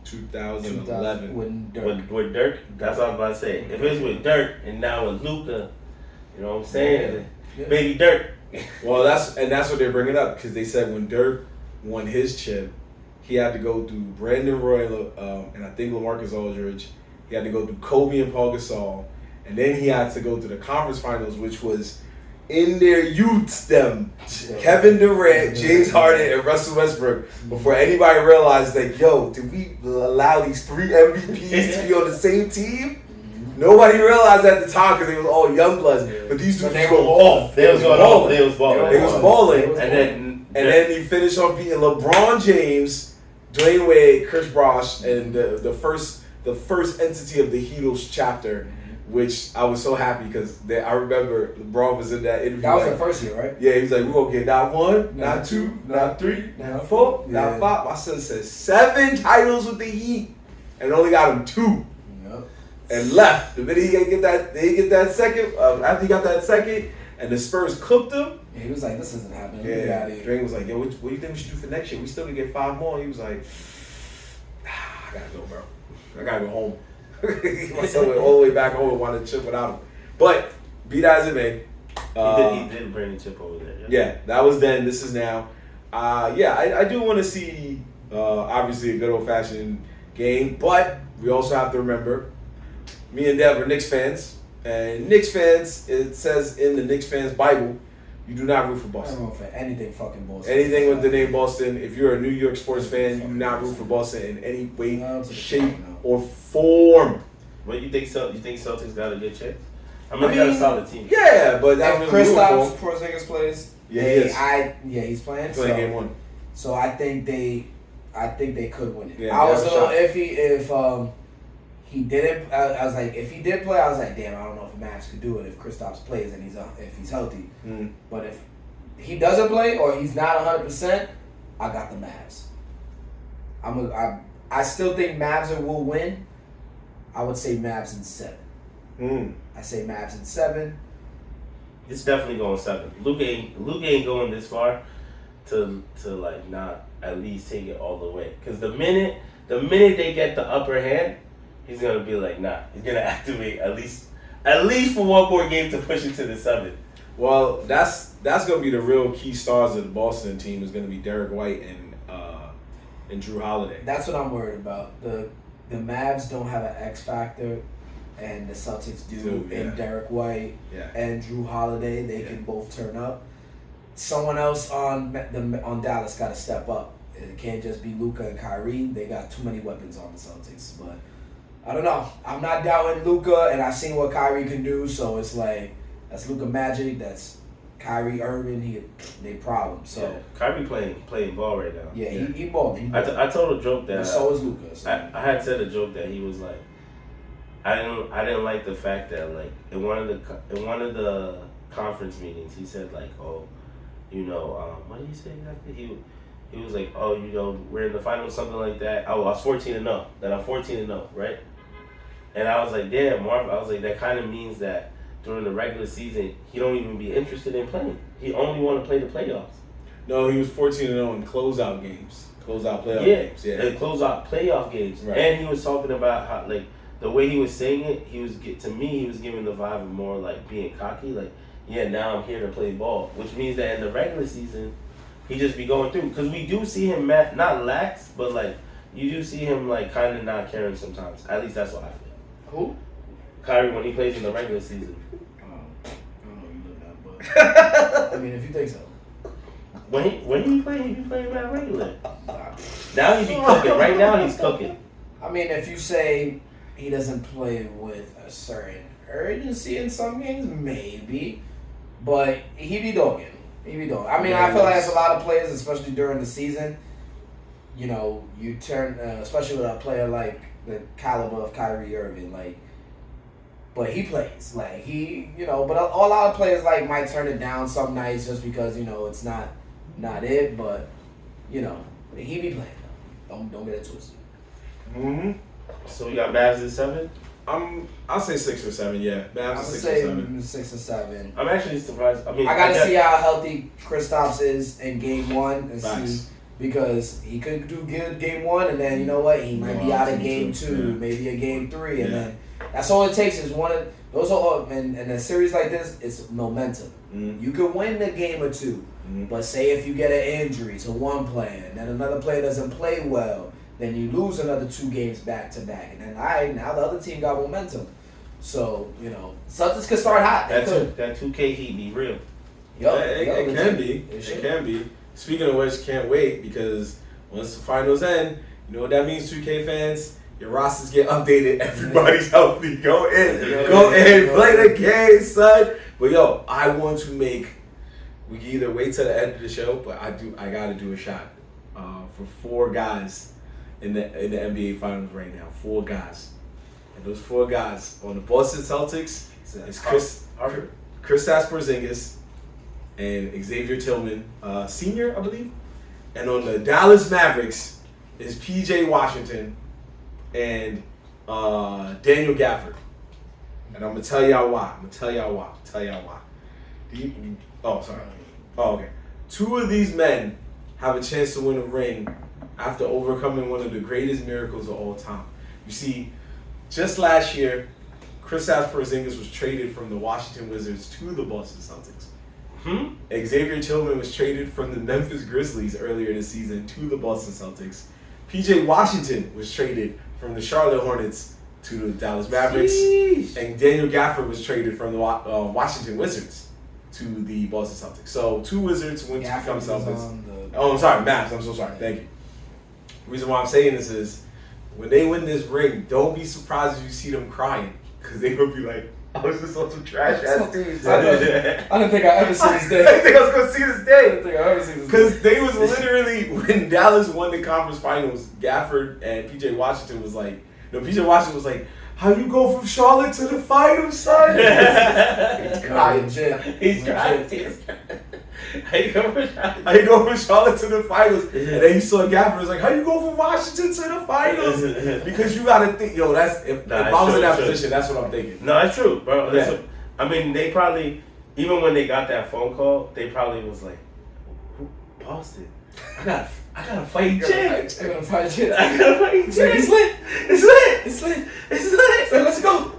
2011. With Dirk. That's what I was about to say. If it was with Dirk and now with Luka, you know what I'm saying? Yeah. Baby Dirk. Well, that's what they're bringing up because they said when Dirk won his chip, he had to go through Brandon Roy and I think LaMarcus Aldridge. He had to go through Kobe and Paul Gasol, and then he had to go to the conference finals, which was. In their youths, Kevin Durant, James Harden, and Russell Westbrook, before anybody realized, like, yo, did we allow these 3 MVPs to be on the same team? Nobody realized at the time because they was all young bloods, but these dudes was going off. They was balling. And then he finished off beating LeBron James, Dwayne Wade, Chris Bosh, and the first entity of the Heatles chapter. Which I was so happy because I remember LeBron was in that interview. That was the first year, right? Yeah, he was like, we're going to get not 1, not 2, not 3, not 4, not 5. My son said 7 titles with the Heat and only got him 2. Yep. And left. The minute he didn't get that second, after he got that second, and the Spurs cooked him. Yeah, he was like, this isn't happening. Yeah, Drain was like, yo, what do you think we should do for next year? We still gonna get 5 more. He was like, I gotta go, bro. I gotta go home. My son went all the way back home and wanted to chip without him. But, be that as it may. He did bring a chip over there. Yeah, that was then. This is now. I do want to see, obviously, a good old-fashioned game. But we also have to remember, me and Dev are Knicks fans. And Knicks fans, it says in the Knicks fans Bible, you do not root for Boston. I don't root for anything fucking Boston. Anything with the name Boston. If you're a New York sports fan, you do not root for Boston in any way, shape, or form. What you think? You think Celtics got a good chance? I mean, they got a solid team. Yeah, but that's if Kristaps Porzingis plays, he's playing. He's playing game 1. So I think they could win it. Yeah, I was a little iffy if he didn't. I was like, if he did play, I was like, damn, I don't know if the Mavs could do it if Kristaps plays and if he's healthy. But if he doesn't play or he's not 100%, I got the Mavs. I still think Mavs will win. I would say Mavs in 7. I say Mavs in 7. It's definitely going 7. Luke ain't going this far to like not at least take it all the way. Because the minute they get the upper hand, he's gonna be like, nah. He's gonna activate at least for one more game to push it to the 7. Well, that's gonna be the real key stars of the Boston team is gonna be Derek White and Drew Holiday. That's what I'm worried about. The Mavs don't have an X factor, and the Celtics do. Yeah. And Derek White and Drew Holiday, they can both turn up. Someone else on Dallas got to step up. It can't just be Luka and Kyrie. They got too many weapons on the Celtics. But I don't know. I'm not doubting Luka, and I've seen what Kyrie can do. So it's like that's Luka magic. That's Kyrie Irving. They problem. So yeah. Kyrie playing ball right now. Yeah, he balling. I told a joke that so is Luka. So. I had said a joke that he was like, I didn't like the fact that like in one of the conference meetings, he said like, oh, what did he say exactly? He was like, oh, we're in the finals, something like that. Oh, I was 14-0. That I'm 14-0, right? And I was like, damn, Marv. I was like, that kind of means that during the regular season, he don't even be interested in playing. He only want to play the playoffs. No, he was 14-0 in closeout games, closeout playoff games. Yeah, and closeout playoff games. Right. And he was talking about how, like, the way he was saying it, he was giving the vibe of more like being cocky, like, yeah, now I'm here to play ball, which means that in the regular season, he just be going through. Because we do see him not lax, but like you do see him like kind of not caring sometimes. At least that's what I feel. Who? Kyrie when he plays in the regular season. I don't know you know that, but I mean, if you think so. When he be playing that regular. Now he be cooking. Right now he's cooking. I mean, if you say he doesn't play with a certain urgency in some games, maybe. But he be dogging. I mean, I feel like that's a lot of players, especially during the season. You turn, especially with a player like the caliber of Kyrie Irving, like, but he plays. Like, but a lot of players, like, might turn it down some nights just because, it's not it, but, he be playing, though. Don't get it twisted. Mm-hmm. So we got Mavs at 7? I'll say 6 or 7, yeah. Mavs I would 6 say or 7. 6 or 7. I'm actually surprised. I mean, I gotta see how healthy Kristaps is in game 1 and Facts. see, because he could do good game 1 and then, you know what, he might be out of game 2, yeah. maybe a game 3, and then that's all it takes is one of those. All in a series like this, it's momentum. Mm-hmm. You can win the game or 2, but say if you get an injury to one player and then another player doesn't play well, then you lose another 2 games back to back, and then now the other team got momentum. So Celtics could start hot. That 2K Heat be real. It can be. It can be. Speaking of which, can't wait, because once the finals end, you know what that means, 2K fans? Your rosters get updated. Everybody's healthy. Go in, play the game, son. But I want to make. We can either wait till the end of the show, but I gotta do a shot for 4 guys in the NBA finals right now. 4 guys, and those 4 guys on the Boston Celtics is Kristaps Porzingis and Xavier Tillman, Sr., I believe. And on the Dallas Mavericks is PJ Washington and Daniel Gafford. And I'm going to tell y'all why. Okay. 2 of these men have a chance to win a ring after overcoming one of the greatest miracles of all time. You see, just last year, Kristaps Porzingis was traded from the Washington Wizards to the Boston Celtics. Xavier Tillman was traded from the Memphis Grizzlies earlier this season to the Boston Celtics. PJ Washington was traded from the Charlotte Hornets to the Dallas Mavericks. Sheesh. And Daniel Gafford was traded from the Washington Wizards to the Boston Celtics. So 2 Wizards went to become Celtics. I'm sorry, Mavs. I'm so sorry. Thank you. The reason why I'm saying this is when they win this ring, don't be surprised if you see them crying, because they will be like, I was just on some trash ass dudes. I didn't think I ever see this day. I didn't think I was going to see this day. I didn't think I ever see this day. Because they was literally, when Dallas won the conference finals, Gafford and PJ Washington was like, PJ Washington was like, how you go from Charlotte to the finals, son? He's crying. He's crying. How you go from Charlotte to the finals? And then you saw Gafford was like, how you go from Washington to the finals? Because you got to think, that's if I was in that position, that's what I'm thinking. No, it's true, bro. Yeah. I mean, they probably, even when they got that phone call, they probably was like, Boston, I gotta fight Jake. I gotta fight Jake. It's lit. So let's go.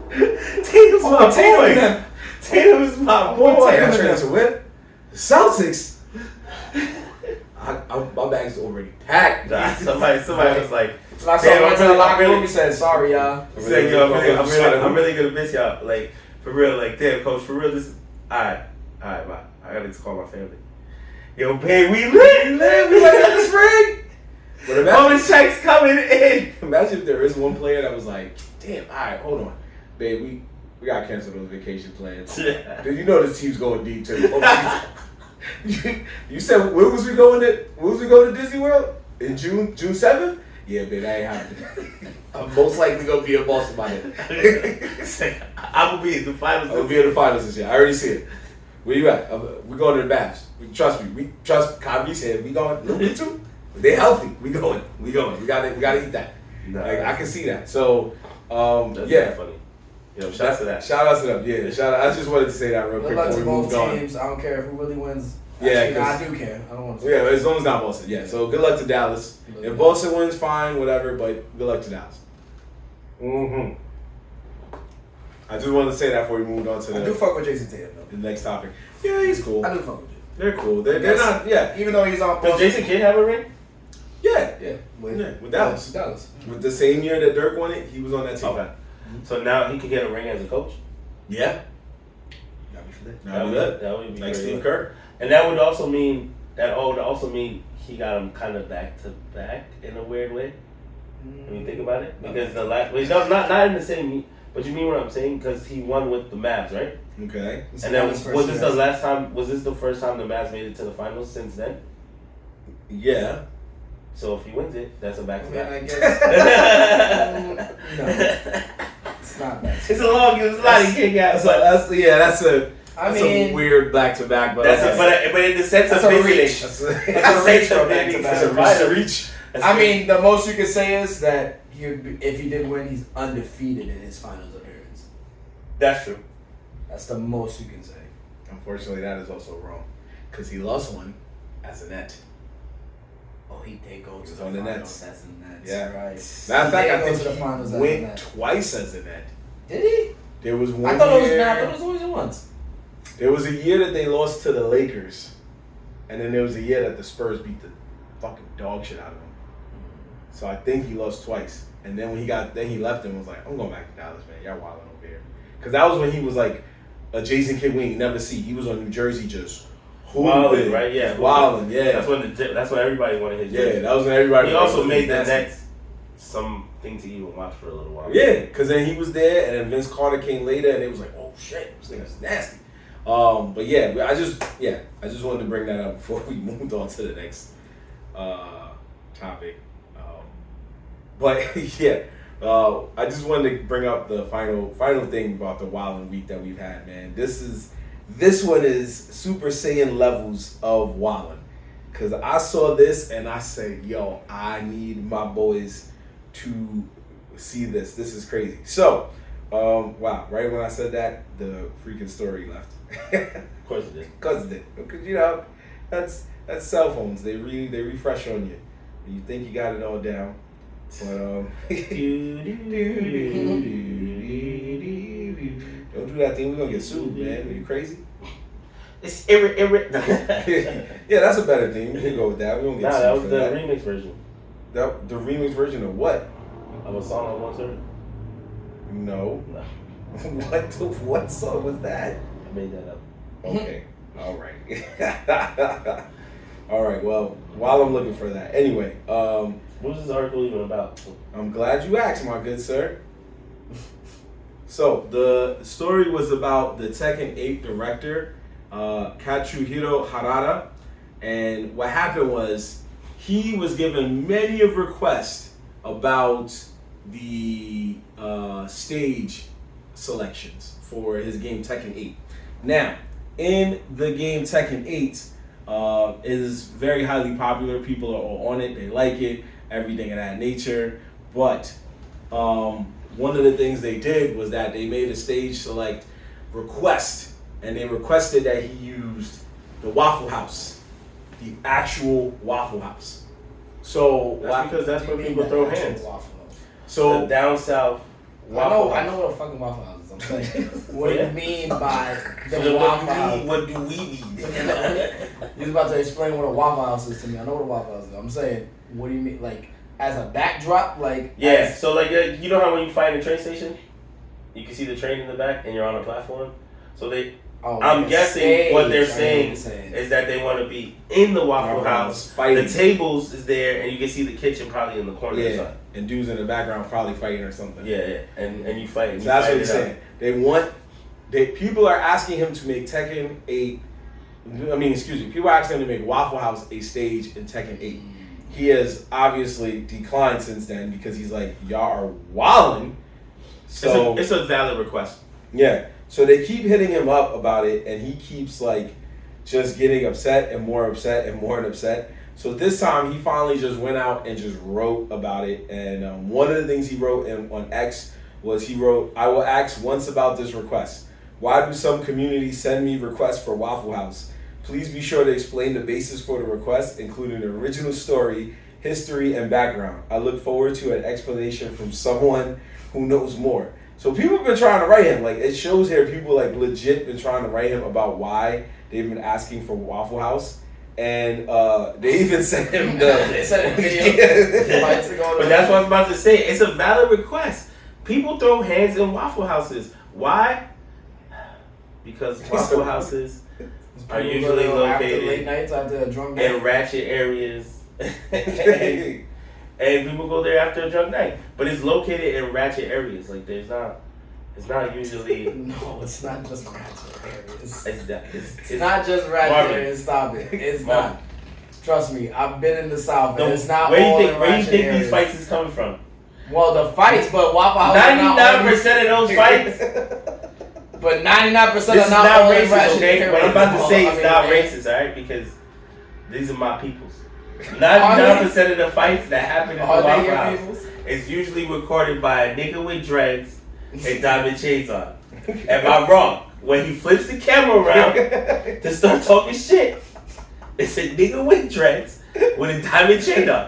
Tatum's my boy. Tatum's my boy. I got traded to win. The Celtics. My bag's already packed. Nah, somebody was like, so I saw went to the locker room. He said, "Sorry, y'all." He said, "Yo, I'm really gonna miss y'all. Like, for real. Like, damn, coach, for real. This is all right, bye. I gotta just call my family. Yo, babe, we lit. We got this ring. But all the checks coming in. Imagine if there is one player that was like, damn, all right, hold on, babe, we gotta cancel those vacation plans. Yeah. You know this team's going deep too. You said when was we going to Disney World? In June 7th? Yeah, babe, that ain't happening. I'm most likely gonna be in Boston by then. I will be in the finals. I will be in the finals this year. I already see it. Where you at? We going to the baths. Trust me. We trust Kyrie said we going. Me too. They healthy. We going. We gotta eat that. Nah, like I can see that. So that's yeah. funny. Yo, shout out to that. Shout out to them. Yeah. Shout out. I just wanted to say that real Good quick luck before to we move both on. teams. I don't care who really wins. Yeah, Actually, I do care. I don't want to. Yeah, as long as not Boston. Yeah. So good luck to Dallas. If Boston wins, fine, whatever. But good luck to Dallas. Mm-hmm. I just wanted to say that before we moved on to I do fuck with Jason Tatum though. the next topic. Yeah, he's cool. I do fuck with Jason. They're cool. They're not. Yeah. Even though he's on. Does Jason Kidd have a ring? Yeah. With Dallas. Dallas. With the same year that Dirk won it, he was on that team. Okay. So now he can get a ring as a coach? Yeah. Got me for that. That'd be good. That would be Like great. Steve Kerr. And that would also mean he got him kind of back to back in a weird way. When you think about it, because the last, well, not in the same, but you mean what I'm saying? Because he won with the Mavs, right? Okay. And then was this the last time? Was this the first time the Mavs made it to the finals since then? Yeah. So if he wins it, that's a back to back. I guess. No, it's not that. It's a lot of kick out. That's I a mean, weird back to back, but but in the sense of that's a visiting, reach. That's That's a reach for back to back. a reach. I mean, the most you could say is that if he did win, he's undefeated in his finals appearance. That's true. That's the most you can say. Unfortunately, that is also wrong because he lost one as a net. Oh, he did go to was the on the finals Nets. as a net. Yeah. Right. Matter of fact, I did go think to the finals he as a went net. twice as a net. Did he? There was one I thought year. it was always once. There was a year that they lost to the Lakers, and then there was a year that the Spurs beat the fucking dog shit out of them. So I think he lost twice. And then when he left and was like, I'm going back to Dallas, man. Y'all wilding over here. Because that was when he was like a Jason Kidd we ain't never see. He was on New Jersey just Wilding, right? Yeah. Wilding, yeah. That's when everybody wanted his. Yeah, that was when everybody. He also made the nasty. Nets something to even watch for a little while. Yeah, because then he was there, and then Vince Carter came later, and it was like, oh shit, this nigga's nasty. But yeah, I just wanted to bring that up before we moved on to the next topic. But yeah, I just wanted to bring up the final thing about the Wildin' week that we've had, man. This one is Super Saiyan levels of Wildin', because I saw this and I said, yo, I need my boys to see this. This is crazy. So, wow, right when I said that, the freaking story left. Of course it did. Because it did. Because that's cell phones. They refresh on you. And you think you got it all down. But don't do that thing. We're gonna get sued, man. Are you crazy? It's irrit. Yeah, that's a better thing. We can go with that. We don't get sued That was for the that. remix version The remix version of what? of a song on one server. No. No, What song was that? I made that up. Okay. All right. All right. Well, while I'm looking for that, anyway, What was this article even about? I'm glad you asked, my good sir. So the story was about the Tekken 8 director, Katsuhiro Harada, and what happened was he was given many of requests about the stage selections for his game Tekken 8. Now, in the game Tekken 8, it is very highly popular. People are all on it. They like it, everything of that nature. But one of the things they did was that they made a stage select request, and they requested that he used the Waffle House, the actual Waffle House. So That's because that's where people throw hands. So The down south. Waffle I House. know what a fucking Waffle House is. I'm saying, what do Yeah. you mean by the So Waffle House? what do we need? You was about to explain what a Waffle House is to me. I know what a Waffle House is. I'm saying, what do you mean, like as a backdrop, like Yeah, so like you know how when you find a train station, you can see the train in the back and you're on a platform. So I'm like guessing stage, what they're I know saying what you're saying. is that they want to be in the Waffle House. fighting. The tables is there, and you can see the kitchen probably in the corner. Or Yeah, something. and dudes in the background probably fighting or something. Yeah, and you fight. And So you that's fight what he's it out. saying. People are asking him to make Tekken 8. People are asking him to make Waffle House a stage in Tekken 8. He has obviously declined since then because he's like, y'all are wildin'. So It's a valid request. yeah. So they keep hitting him up about it, and he keeps like just getting upset and more upset and more upset. So this time he finally just went out and just wrote about it. And one of the things he wrote on X was he wrote, "I will ask once about this request. Why do some communities send me requests for Waffle House? Please be sure to explain the basis for the request, including the original story, history, and background. I look forward to an explanation from someone who knows more." So people have been trying to write him. Like, it shows here people like legit been trying to write him about why they've been asking for Waffle House. And they even sent him They sent him video. But that's what I was about to say. It's a valid request. People throw hands in Waffle Houses. Why? Because Waffle Houses are usually located late nights after a drunk night in ratchet areas. And people go there after a drunk night. But it's located in ratchet areas. Like, it's not usually... No, it's not just ratchet areas. It's not just ratchet Marvin. areas. Stop it. It's Marvin. not. Trust me, I've been in the South, and No, it's not where all you in think, where you ratchet think areas. these fights is coming from? Well, the fights, but Waffle House 99% of those fights... But 99% This are is not not all in racist, ratchet okay? areas. What I'm about to say I is mean, not man, racist, alright? Because these are my peoples. 99% of the fights that happen in the Are they Waffle your House peoples? is usually recorded by a nigga with dreads and diamond chains on. Am I wrong? When he flips the camera around to start talking shit, it's a nigga with dreads with a diamond chain on.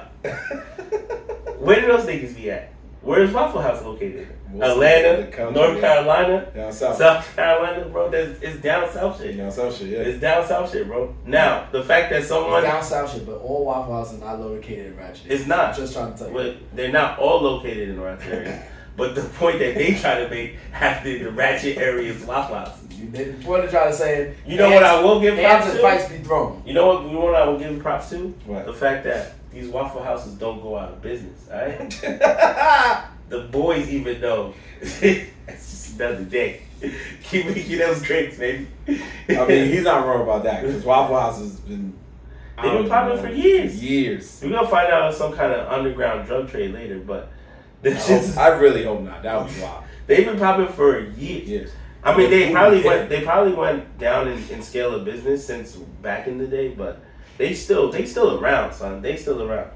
Where do those niggas be at? Where is Waffle House located? Atlanta, North Carolina, down south. South Carolina, bro. It's down south shit. Down south shit, yeah. It's down south shit, bro. Now, the fact that someone... It's down south shit, but all Waffle Houses are not located in ratchet areas. It's not. I'm just trying to tell you. Well, they're not all located in ratchet areas. But the point that they try to make have been the ratchet areas Waffle Houses. What they're trying to say? You know what I will give props and to? fights be thrown. You know what I will give props to? What? The fact that these Waffle Houses don't go out of business, alright? The boys even know. It's just another day. Keep making those drinks, baby. I mean, he's not wrong about that because Waffle House has been... They've been popular for years. Years. We're gonna find out some kind of underground drug trade later, but I really hope not. That would be wild. they've been popular for years. Years. I mean, they probably went down in scale of business since back in the day, but they still around, son. They still around.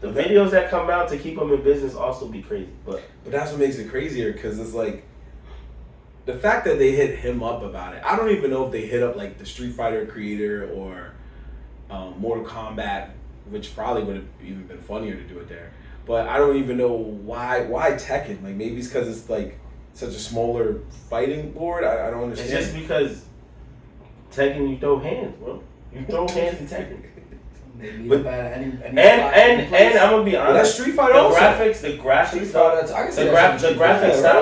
The videos that come out to keep them in business also be crazy, but that's what makes it crazier because it's like the fact that they hit him up about it. I don't even know if they hit up like the Street Fighter creator or Mortal Kombat, which probably would have even been funnier to do it there. But I don't even know why Tekken. Like maybe it's because it's like such a smaller fighting board. I don't understand. it's just because Tekken, you throw hands, bro. You throw hands in Tekken. But, and I'm gonna be honest. That's Street Fighter the also. The graphics style.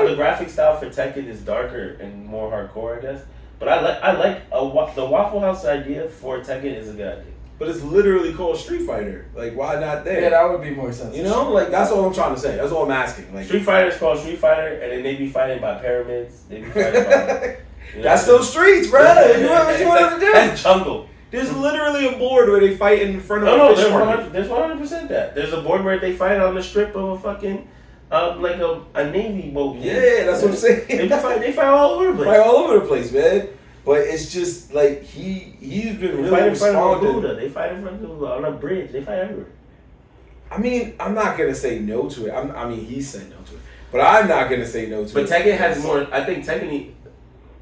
The graphic style for Tekken is darker and more hardcore, I guess. But I like the Waffle House idea for Tekken is a good idea. But it's literally called Street Fighter. Like, why not there? Yeah, that would be more sense. You know, like that's all I'm trying to say. That's all I'm asking. Like Street Fighter is called Street Fighter, and then they be fighting by pyramids. They be fighting by. That's those streets, bro. You know what you want to do? That's jungle. There's literally a board where they fight in front of No, a fish market. there's 100% that. There's a board where they fight on the strip of a fucking, like a Navy boat. Yeah, that's what I'm saying. They fight all over the place. Fight all over the place, man. But it's just like he's been really fight in front of a responding. Buddha. They fight in front of on a bridge. They fight everywhere. I mean, I'm not gonna say no to it. I mean, he said no to it, but I'm not gonna say no to it. But Tekken has more. I think Tekken.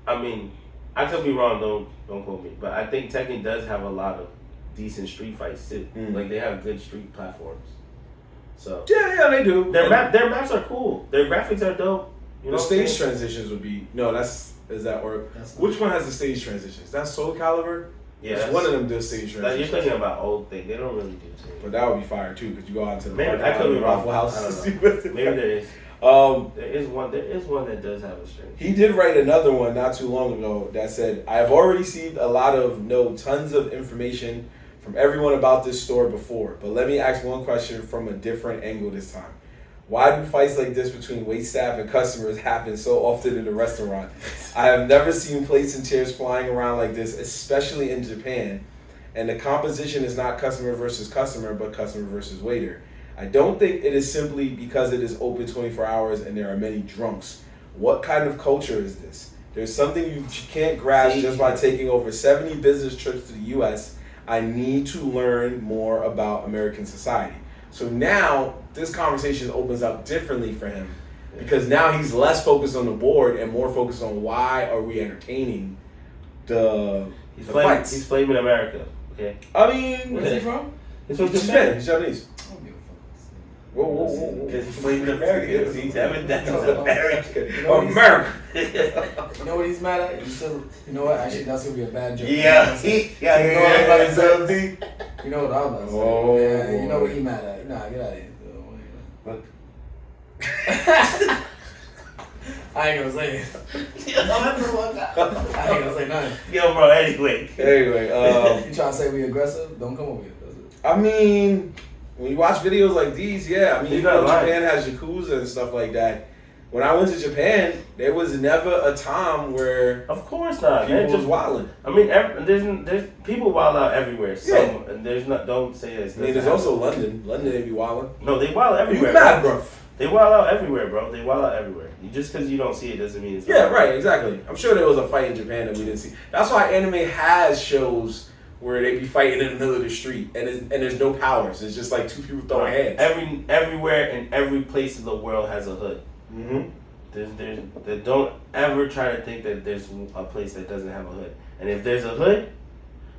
I mean, I could be wrong. Don't quote me. But I think Tekken does have a lot of decent street fights too. Like they have good street platforms. So yeah, they do. Their maps are cool. Their graphics are dope. You know the stage transitions would be is that or which one has the stage transitions? That's Soul Calibur. Yeah, one of them does stage transitions. You're thinking about old things. They don't really do things. But that would be fire too, because you go out to the Maybe I could be wrong. Waffle House. Maybe there is. There is one that does have a string. He did write another one not too long ago that said, "I have already received a lot of tons of information from everyone about this store before, but let me ask one question from a different angle this time. Why do fights like this between waitstaff and customers happen so often in the restaurant? I have never seen plates and chairs flying around like this, especially in Japan. And the composition is not customer versus customer, but customer versus waiter. I don't think it is simply because it is open 24 hours and there are many drunks. What kind of culture is this? There's something you can't grasp just by taking over 70 business trips to the U.S. I need to learn more about American society. So now this conversation opens up differently for him because now he's less focused on the board and more focused on why are we entertaining the fights. He's flaming America. Okay. I mean, Where's he from? He's from Japan. Japan. He's Japanese. I don't give a fuck. Whoa. Because he's flaming America. He's that's America. You know what America. You know what he's mad at? You know what? Actually, that's gonna be a bad joke. Yeah. You know what I'm about to say? You know what I'm about to say? Oh, Yeah, you know what he mad at? Nah, get out of here. Look. I ain't gonna say it. I ain't gonna say nothing. Yo, bro. Anyway. You trying to say we aggressive? Don't come over here. That's it. I mean, when you watch videos like these, yeah. I mean, He's you know, not lying. Japan has Yakuza and stuff like that. When I went to Japan, there was never a time where Of course not. people Man, was just wilding. I mean, there's people wild out everywhere. So and there's not. Don't say this. I mean, there's also London. London, they be wilding. No, they wild everywhere. You mad, bro. bro? They wild out everywhere, bro. They wild out everywhere. Just because you don't see it doesn't mean it's Yeah, not. right, exactly. I'm sure there was a fight in Japan that we didn't see. That's why anime has shows where they be fighting in the middle of the street and there's no powers. It's just like two people throwing hands. Everywhere in every place in the world has a hood. Mm-hmm. Don't ever try to think that there's a place that doesn't have a hood. And if there's a hood,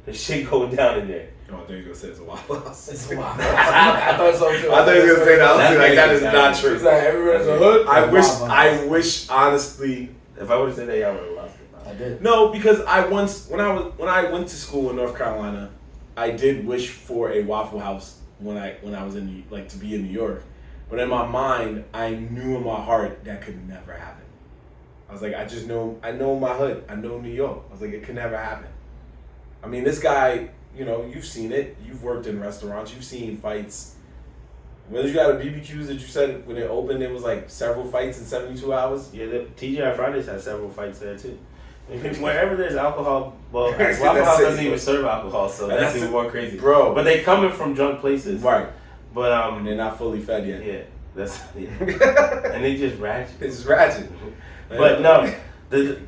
there's shit going down in there. Oh, I thought you were gonna say it's a Waffle House. It's a Waffle House. I thought so too. I thought you were gonna say that. I was like, that is not true. It's like everywhere there's a hood. I wish, honestly. If I would have said that, y'all would have lost it. I did. No, because when I went to school in North Carolina, I did wish for a Waffle House when I was in to be in New York, but in my mind, I knew in my heart that could never happen. I was like, I know my hood, I know New York. I was like, it could never happen. I mean, this guy, you know, you've seen it. You've worked in restaurants. You've seen fights. When you got a BBQs that you said when it opened, it was like several fights in 72 hours. Yeah, the TGI Fridays has several fights there too. Wherever there's alcohol, well, Waffle House doesn't even serve alcohol, so that's even more crazy, bro. But they coming from drunk places, right? But and they're not fully fed yet. Yeah, and they just ratchet. It's ratchet. But no, the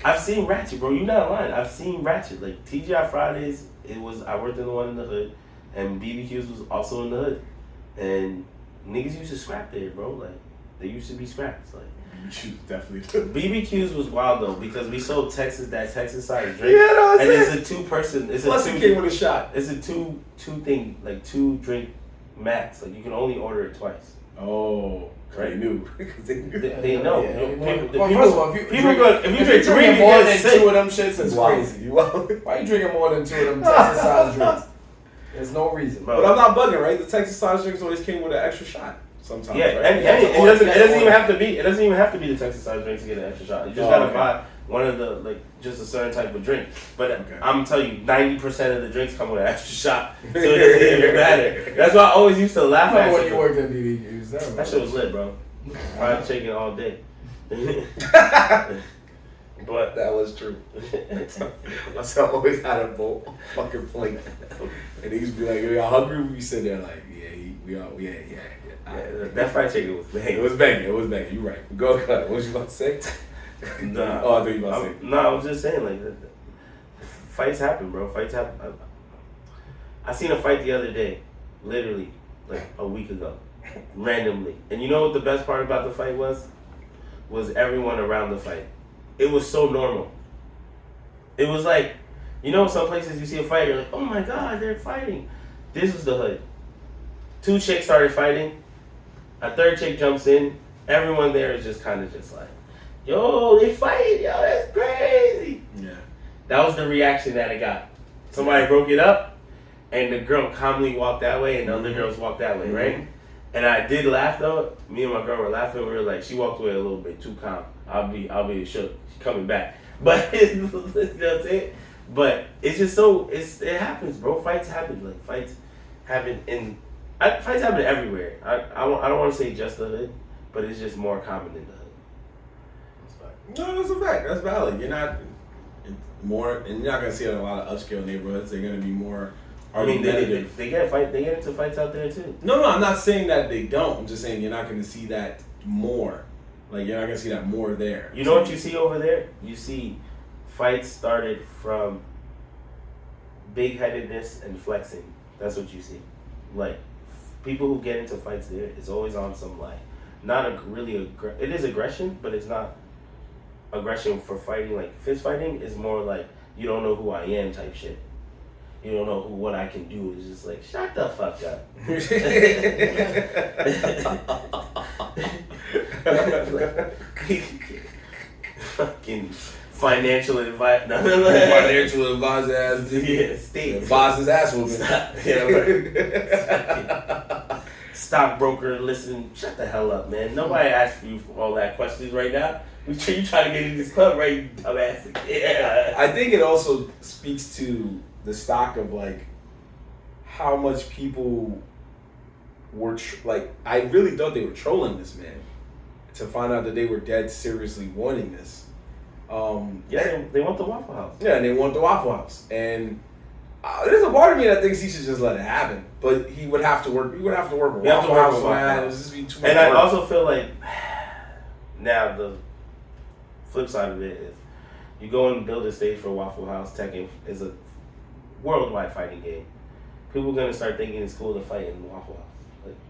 I've seen ratchet, bro. You're not lying. I've seen ratchet. Like TGI Fridays, I worked in the one in the hood, and BBQs was also in the hood, and niggas used to scrap there, bro. Like they used to be scraps, like. BBQs definitely. BBQs was wild though because we sold Texas size drink. Yeah, no, and it's a 2-person. Plus it came with a shot. It's a two thing, like 2 drink max. Like you can only order it twice. Oh, right. They knew. They know. Well, first of all, if you drink drinking more than sick. 2 of them shits, it's crazy. Why are you drinking more than 2 of them Texas size drinks? There's no reason. But I'm not bugging, right? The Texas size drinks always came with an extra shot. Sometimes, yeah, right? and it doesn't even have to be. It doesn't even have to be the Texas size drink to get an extra shot. You just gotta buy one of the just a certain type of drink. But I'm telling you, 90% of the drinks come with an extra shot, so it doesn't even matter. That's why I always used to laugh at. When you worked at BBQs, that shit was lit, bro. Fried chicken all day. But that was true. My son always had a bowl, fucking plate, and he used to be like, "Yo, y'all hungry?" We sit there like, "Yeah." That fried chicken was banging. It was banging. You right. Go cut. What was you about to say? Nah. Oh, I thought you were about to say. No, I was just saying like, fights happen, bro. Fights happen. I seen a fight the other day, literally, like a week ago, randomly. And you know what the best part about the fight was? Was everyone around the fight. It was so normal. It was like, you know, some places you see a fight, you're like, oh my God, they're fighting. This was the hood. 2 chicks started fighting. A 3rd chick jumps in. Everyone there is just kind of just like, yo, they fight. Yo, that's crazy. Yeah. That was the reaction that it got. Somebody broke it up, and the girl calmly walked that way, and the other girls walked that way, right? And I did laugh though. Me and my girl were laughing. We were like, she walked away a little bit too calm. I'll be shook. She's coming back. But you know what I'm saying? But it's just so it happens, bro. Fights happen. Like fights happen fights happen everywhere. I don't want to say just the hood, but it's just more common in the hood. No, that's a fact. That's valid. You're not gonna see it in a lot of upscale neighborhoods. They're gonna be more. I mean, they get fights out there too. No, I'm not saying that they don't. I'm just saying you're not gonna see that more Like you're not gonna see that more there. You know what you see over there? You see fights started from big-headedness and flexing. That's what you see. Like people who get into fights there, it's always on some like not a really it is aggression, but it's not aggression for fighting. Like fist fighting is more like you don't know who I am type shit. You don't know what I can do. It's just like shut the fuck up. Fucking financial advice. Financial advisor ass. Yeah, state. Advisor's ass whooping. Yeah, right. Stockbroker, listen, shut the hell up, man. Nobody asked you for all that questions right now. You trying to get in this club, right, you dumbass? Yeah. I think it also speaks to the stock of like how much people were like. I really thought they were trolling this man to find out that they were dead seriously wanting this. Yeah, they want the Waffle House. Yeah, and they want the Waffle House, and there's a part of me that thinks he should just let it happen, but he would have to work. He would have to work with Waffle House, man. It would just be too much and work. I also feel like now the flip side of it is you go and build a stage for Waffle House. Tekken is a worldwide fighting game. People are gonna start thinking it's cool to fight in Waffle House.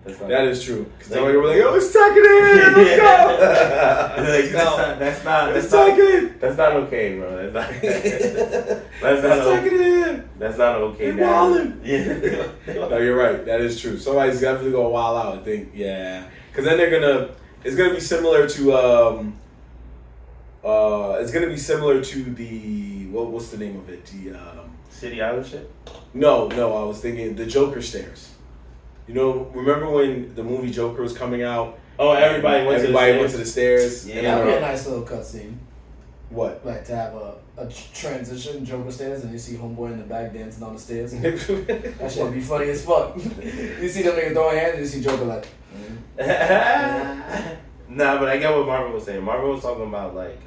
Like, that is true. Because like, we're like, yo, it's Tekken in, let's go. That's not okay, bro. That's not okay. Now. Yeah. No, you're right. That is true. Somebody's definitely gonna wild out and think, yeah, because then it's gonna be similar to the what's the name of it? The City Island shit. No, I was thinking the Joker stairs. You know, remember when the movie Joker was coming out? Oh, everybody went to the stairs. Yeah, that'd be a nice little cutscene. What? Like to have a transition Joker stairs and you see Homeboy in the back dancing on the stairs. That shit would be funny as fuck. You see them niggas throwing hands and you see Joker like. Nah, but I get what Marvel was saying. Marvel was talking about like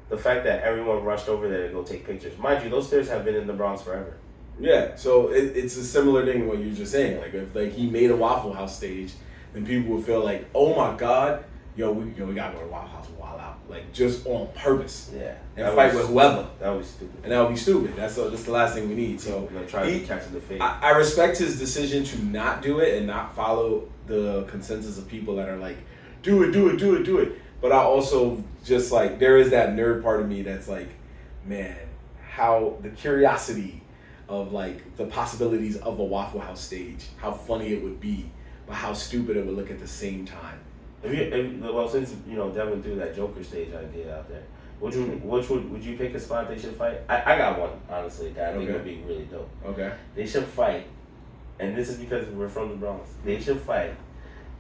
the fact that everyone rushed over there to go take pictures. Mind you, those stairs have been in the Bronx forever. Yeah, so it's a similar thing to what you were just saying. Like if like he made a Waffle House stage, then people would feel like, oh my God, we gotta go to Waffle House and wild out, like just on purpose. Yeah, and fight with whoever. That would be stupid. And that would be stupid. That's the last thing we need. So I'm gonna try to catch the fate. I respect his decision to not do it and not follow the consensus of people that are like, do it. But I also just like there is that nerd part of me that's like, man, how the curiosity of like the possibilities of a Waffle House stage, how funny it would be, but how stupid it would look at the same time. Since Devin threw that Joker stage idea out there, would you pick a spot they should fight? I got one honestly that I think would be really dope. Okay. They should fight, and this is because we're from the Bronx. They should fight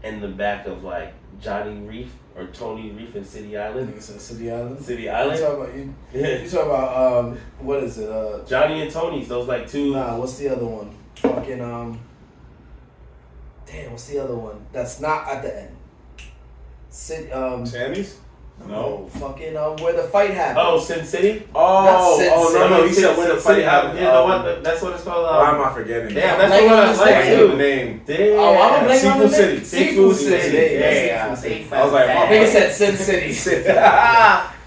in the back of like Johnny Reef or Tony Reef in City Island. City Island. City Island. You talk about what is it? Johnny and Tony's. Those like two. Nah, what's the other one? Fucking damn, what's the other one? That's not at the end. Sammy's? No. Fucking where the fight happened. Oh, Sin City? No, he said where the fight happened. Yeah, that's what it's called. Why am I forgetting? Damn, that's the one I like too. The name. Damn. Oh, I'm gonna blame on the name. Seafood City. Yeah. I was like, I think it said Sin City.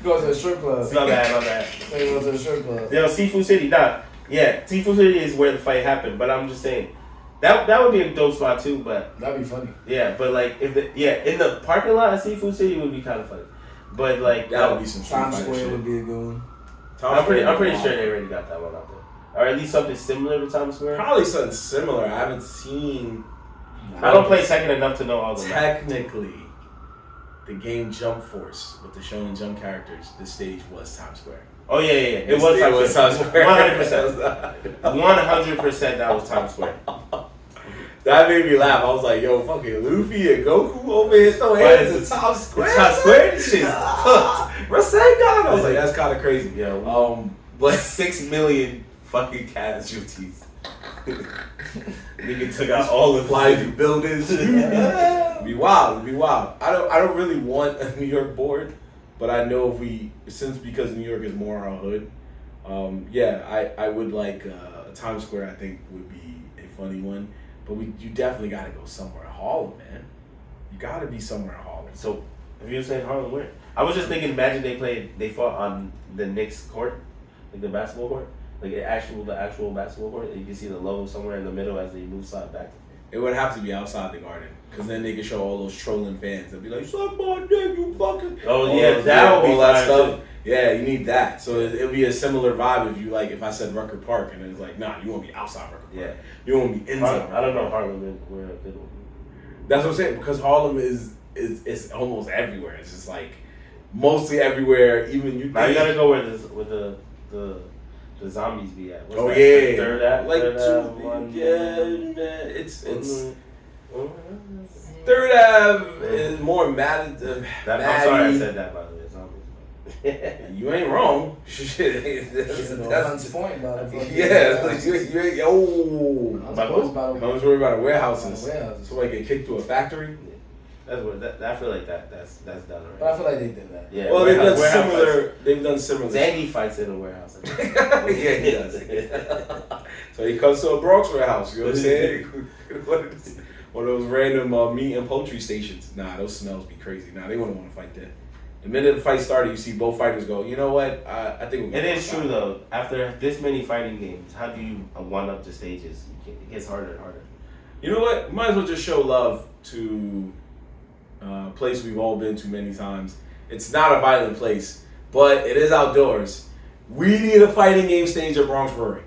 Go to the strip club. My bad. Go to the strip club. Yo, Seafood City. Nah, yeah, Seafood City is where the fight happened. But I'm just saying. That would be a dope spot too, but that'd be funny. Yeah, but like in the parking lot of Seafood City would be kind of funny, but like that would be some Times Square would be a good one. I'm pretty sure they already got that one out there, or at least something similar to Times Square. Probably something similar. I haven't seen. I don't play Tekken enough to know all the. Technically, the game Jump Force with the Shonen Jump characters, the stage was Times Square. Oh yeah. It was Times Square. 100%. 100% that was Times Square. That made me laugh. I was like, yo, fucking Luffy and Goku over here throwing hands in Times Square. Times Square? This shit's cooked. Rasengan. I was like, that's kind of crazy. Yeah. But 6 million fucking casualties. Nigga took out all the flying buildings. It'd be wild. I don't really want a New York board, but I know because New York is more our hood, I would like Times Square. I think would be a funny one. But you definitely got to go somewhere in Harlem, man. You got to be somewhere in Harlem. So if you were saying Harlem, where? I was just thinking. Imagine they fought on the Knicks court, like the basketball court, like the actual basketball court. And you can see the logo somewhere in the middle as they move side back. It would have to be outside the Garden, because then they could show all those trolling fans. They'll be like, "Suck my dick, you fucking." Oh yeah, that would be all that fire, stuff. too. Yeah, you need that. So it'll be a similar vibe if I said Rucker Park, and then it's like, nah, you want to be outside Rucker Park. Yeah. You want to be inside. I don't know Harlem where a good one. That's what I'm saying, because Harlem is almost everywhere. It's just like mostly everywhere. Even you. Now you gotta go where the zombies be at. What's that? Yeah. Third act. Like third act, two. one, Yeah, it's. Third Ave is more mad. I'm sorry I said that, by the way. Zombies. You ain't wrong. Shit, That's the point about it. Yeah, like you ain't. Yo, I was worried about the warehouses. About the warehouses. Somebody get kicked to a factory. That's what I feel like that's done already. But I feel like they did that. Yeah. Well, warehouse they've done similar. Zangy fights in a warehouse. Yeah, he does. So he comes to a Bronx warehouse. You know what I'm saying? One of those random meat and poultry stations. Nah, those smells be crazy. Nah, they wouldn't want to fight there. The minute the fight started, you see both fighters go, you know what? I think we're It is true though. After this many fighting games, how do you one up the stages? It gets harder and harder. You know what? Might as well just show love to a place we've all been to many times. It's not a violent place, but it is outdoors. We need a fighting game stage at Bronx Brewery.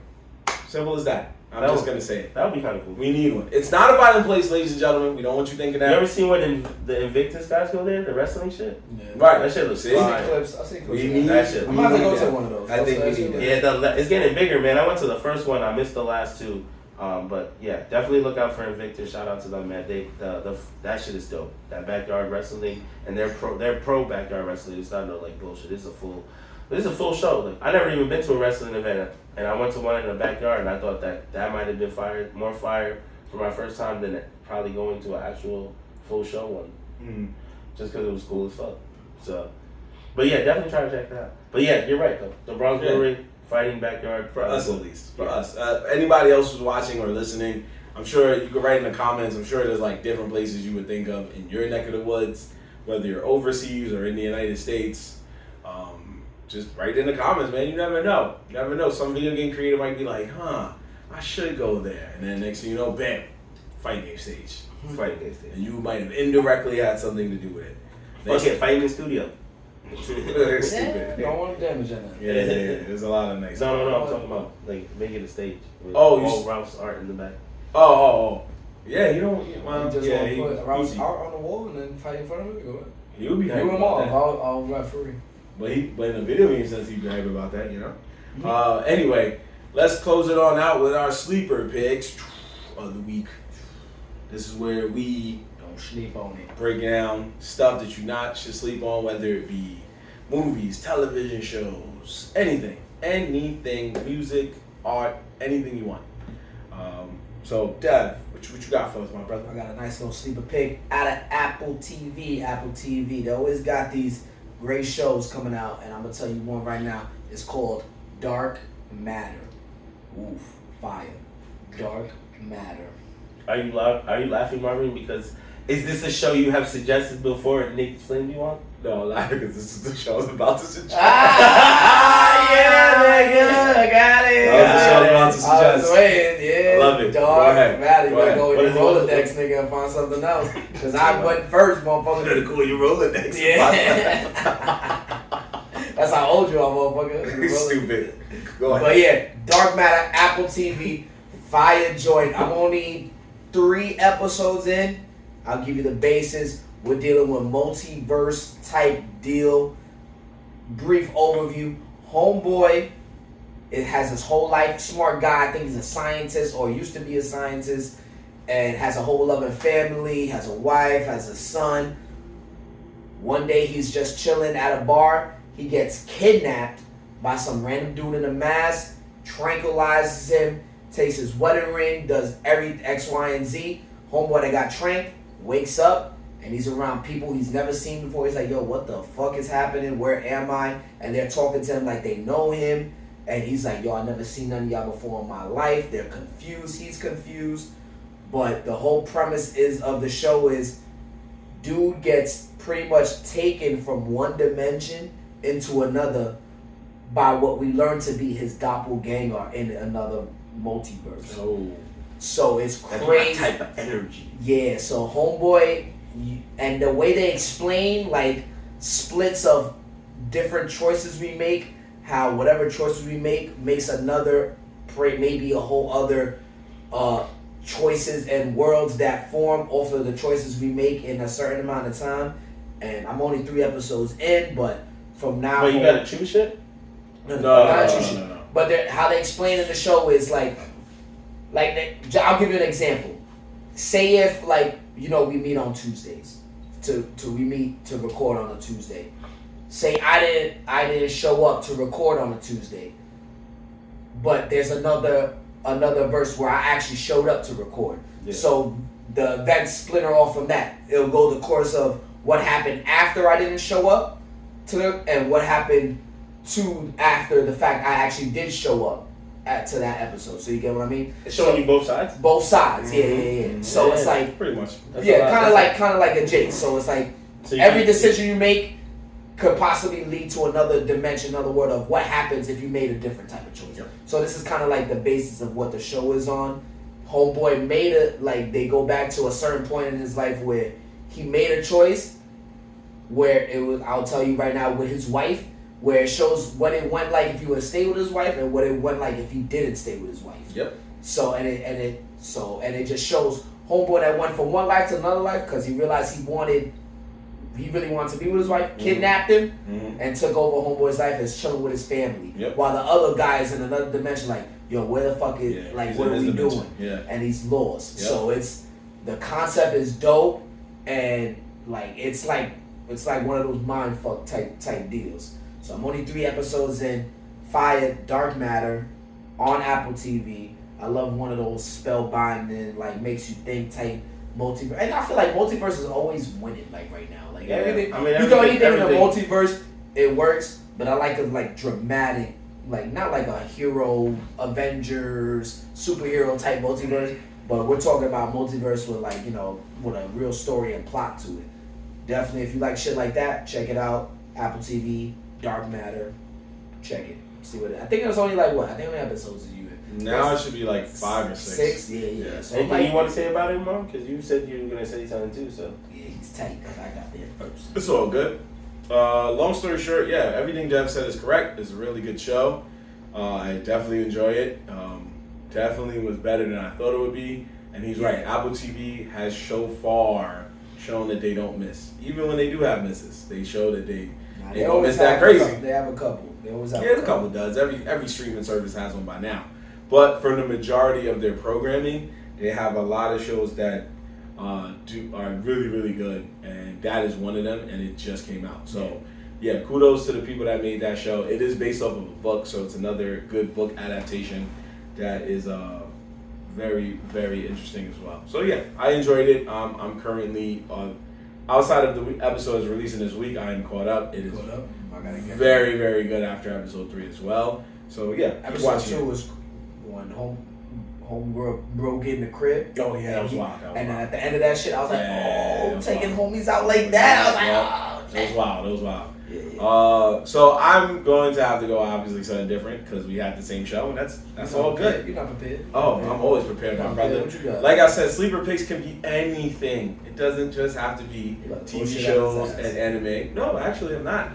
Simple as that. I'm just going to say it. That would be kind of cool. We need one. It's not a violent place, ladies and gentlemen. We don't want you thinking that. You ever seen when the Invictus guys go there? The wrestling shit? Yeah. Right. That shit looks I've fire. seen clips. I've seen clips. We of need that. that shit. I'm about to go that. to one of those. I think we need that. Yeah, it's getting bigger, man. I went to the first one. I missed the last two. But yeah, definitely look out for Invictus. Shout out to them, man. That shit is dope. That backyard wrestling, and they're pro backyard wrestling. It's not no like bullshit. This is a full show. Like, I never even been to a wrestling event, and I went to one in the backyard, and I thought that might have been more fire for my first time than probably going to an actual full show one. Mm. Just because it was cool as fuck. So, but yeah, definitely try to check that out. But yeah, you're right though. The Bronx Brewery. Fighting backyard for us at least. For us. Anybody else who's watching or listening, I'm sure you can write in the comments. I'm sure there's like different places you would think of in your neck of the woods, whether you're overseas or in the United States. Just write in the comments, man. You never know. You never know. Some video game creator might be like, I should go there. And then next thing you know, bam, fighting game stage. Fighting game stage. And you might have indirectly had something to do with it. Okay, fighting in the studio. Stupid. You don't want to damage that. Yeah. There's a lot of nice. No. I'm talking about like making a stage. With Oh, all Ralph's art in the back. Oh. Yeah, you don't. Well, You just yeah, want to put Ralph's art on the wall and then fight in front of it. Go ahead. He would be You hype and about Marv, that. I'll referee. But in the video game sense, he'd be hype about that, you know? Anyway, let's close it on out with our sleeper picks of the week. This is where we Don't sleep on it. break down stuff that you not should sleep on, whether it be movies, television shows, anything, music, art, anything you want. So, Dev, what you got for us, my brother? I got a nice little sleeper pick out of Apple TV. Apple TV, they always got these great shows coming out, and I'm gonna tell you one right now. It's called Dark Matter. Oof, fire. Dark Matter. Are you laughing, Marvin? Because is this a show you have suggested before and Nick flamed you on? No, laughing because this is the show I was about to suggest. Yeah, nigga, I got it. That was the show I was about to I was suggest. waiting, yeah. I love it. Dark Go ahead. Matter. You Go gotta ahead. go with What your is it? Rolodex, nigga, and find something else. Because I went first, motherfucker. Cool, your Rolodex. Yeah. That's how old you are, motherfucker. Stupid. Go ahead. But yeah, Dark Matter, Apple TV, fire joint. I'm only 3 episodes in. I'll give you the basis. We're dealing with multiverse type deal. Brief overview. Homeboy, it has his whole life. Smart guy. I think he's a scientist or used to be a scientist. And has a whole loving family. Has a wife. Has a son. One day he's just chilling at a bar. He gets kidnapped by some random dude in a mask. Tranquilizes him. Takes his wedding ring. Does every X, Y, and Z. Homeboy that got tranked wakes up. And he's around people he's never seen before. He's like, yo, what the fuck is happening? Where am I? And they're talking to him like they know him. And he's like, yo, I never seen none of y'all before in my life. They're confused. He's confused. But the whole premise of the show is dude gets pretty much taken from one dimension into another by what we learn to be his doppelganger in another multiverse. Oh. So it's That's crazy. my type of energy. Yeah, so homeboy, and the way they explain like splits of different choices we make, how whatever choices we make makes another, maybe a whole other choices and worlds that form off of the choices we make in a certain amount of time. And I'm only 3 episodes in, but from now But you gotta choose shit? No. But how they explain in the show is like I'll give you an example. Say if we meet on Tuesdays we meet to record on a Tuesday. Say I didn't show up to record on a Tuesday, but there's another verse where I actually showed up to record. Yeah. So the events splinter off from that. It'll go the course of what happened after I didn't show up and what happened to after the fact I actually did show up to that episode. So you get what I mean? It's showing you both sides? Both sides, yeah. Mm-hmm. So Yeah, it's like Pretty much. kind of like a Jake. So it's like So every decision you make could possibly lead to another dimension, another world of what happens if you made a different type of choice. Yep. So this is kind of like the basis of what the show is on. Homeboy made they go back to a certain point in his life where he made a choice where it was, I'll tell you right now, with his wife, where it shows what it went like if he would have stayed with his wife and what it went like if he didn't stay with his wife. Yep. So and it just shows homeboy that went from one life to another life because he realized he really wanted to be with his wife, kidnapped him, and took over homeboy's life and is chilling with his family. Yep. While the other guy is in another dimension, like, yo, where the fuck is he's what in are his we dimension. doing? Yeah. And he's lost. Yep. So the concept is dope, and it's like one of those mind fuck type deals. So I'm only 3 episodes in. Fire, Dark Matter, on Apple TV. I love one of those spellbinding, makes you think type multiverse. And I feel like multiverse is always winning, right now. Everything. I mean, you throw anything in the everything. multiverse, it works. But I like a dramatic, not like a hero, Avengers, superhero type multiverse. But we're talking about multiverse with with a real story and plot to it. Definitely, if you like shit like that, check it out. Apple TV, Dark Matter, check it. See what I think it's only I think how many episodes is you in? Now it should be 5 or 6. Yeah. So Anything you want to say about it, Mom? Because you said you were gonna say something too. So yeah, he's tight because I got there first. It's all good. Long story short, yeah, everything Dev said is correct. It's a really good show. I definitely enjoy it. Definitely was better than I thought it would be. And he's right. Apple TV has so far shown that they don't miss. Even when they do have misses, they show that they don't miss that crazy. They have a couple. They always have a couple does. Every streaming service has one by now. But for the majority of their programming, they have a lot of shows that are really, really good, and that is one of them, and it just came out. So, yeah, kudos to the people that made that show. It is based off of a book, so it's another good book adaptation that is very, very interesting as well. So, yeah, I enjoyed it. I'm currently outside of the episodes releasing this week, I am caught up. It is very, very good after episode 3 as well. So, yeah, episode 2 was when home bro get in the crib. Oh yeah, that was wild. And then at the end of that shit, I was like, taking homies out like that. I was like, that was wild. Yeah. So I'm going to have to go obviously something different because we had the same show, and that's all good. You're not prepared. Oh, I'm always prepared, my brother. What you got? Like I said, sleeper picks can be anything. It doesn't just have to be TV shows and anime. No, actually, I'm not.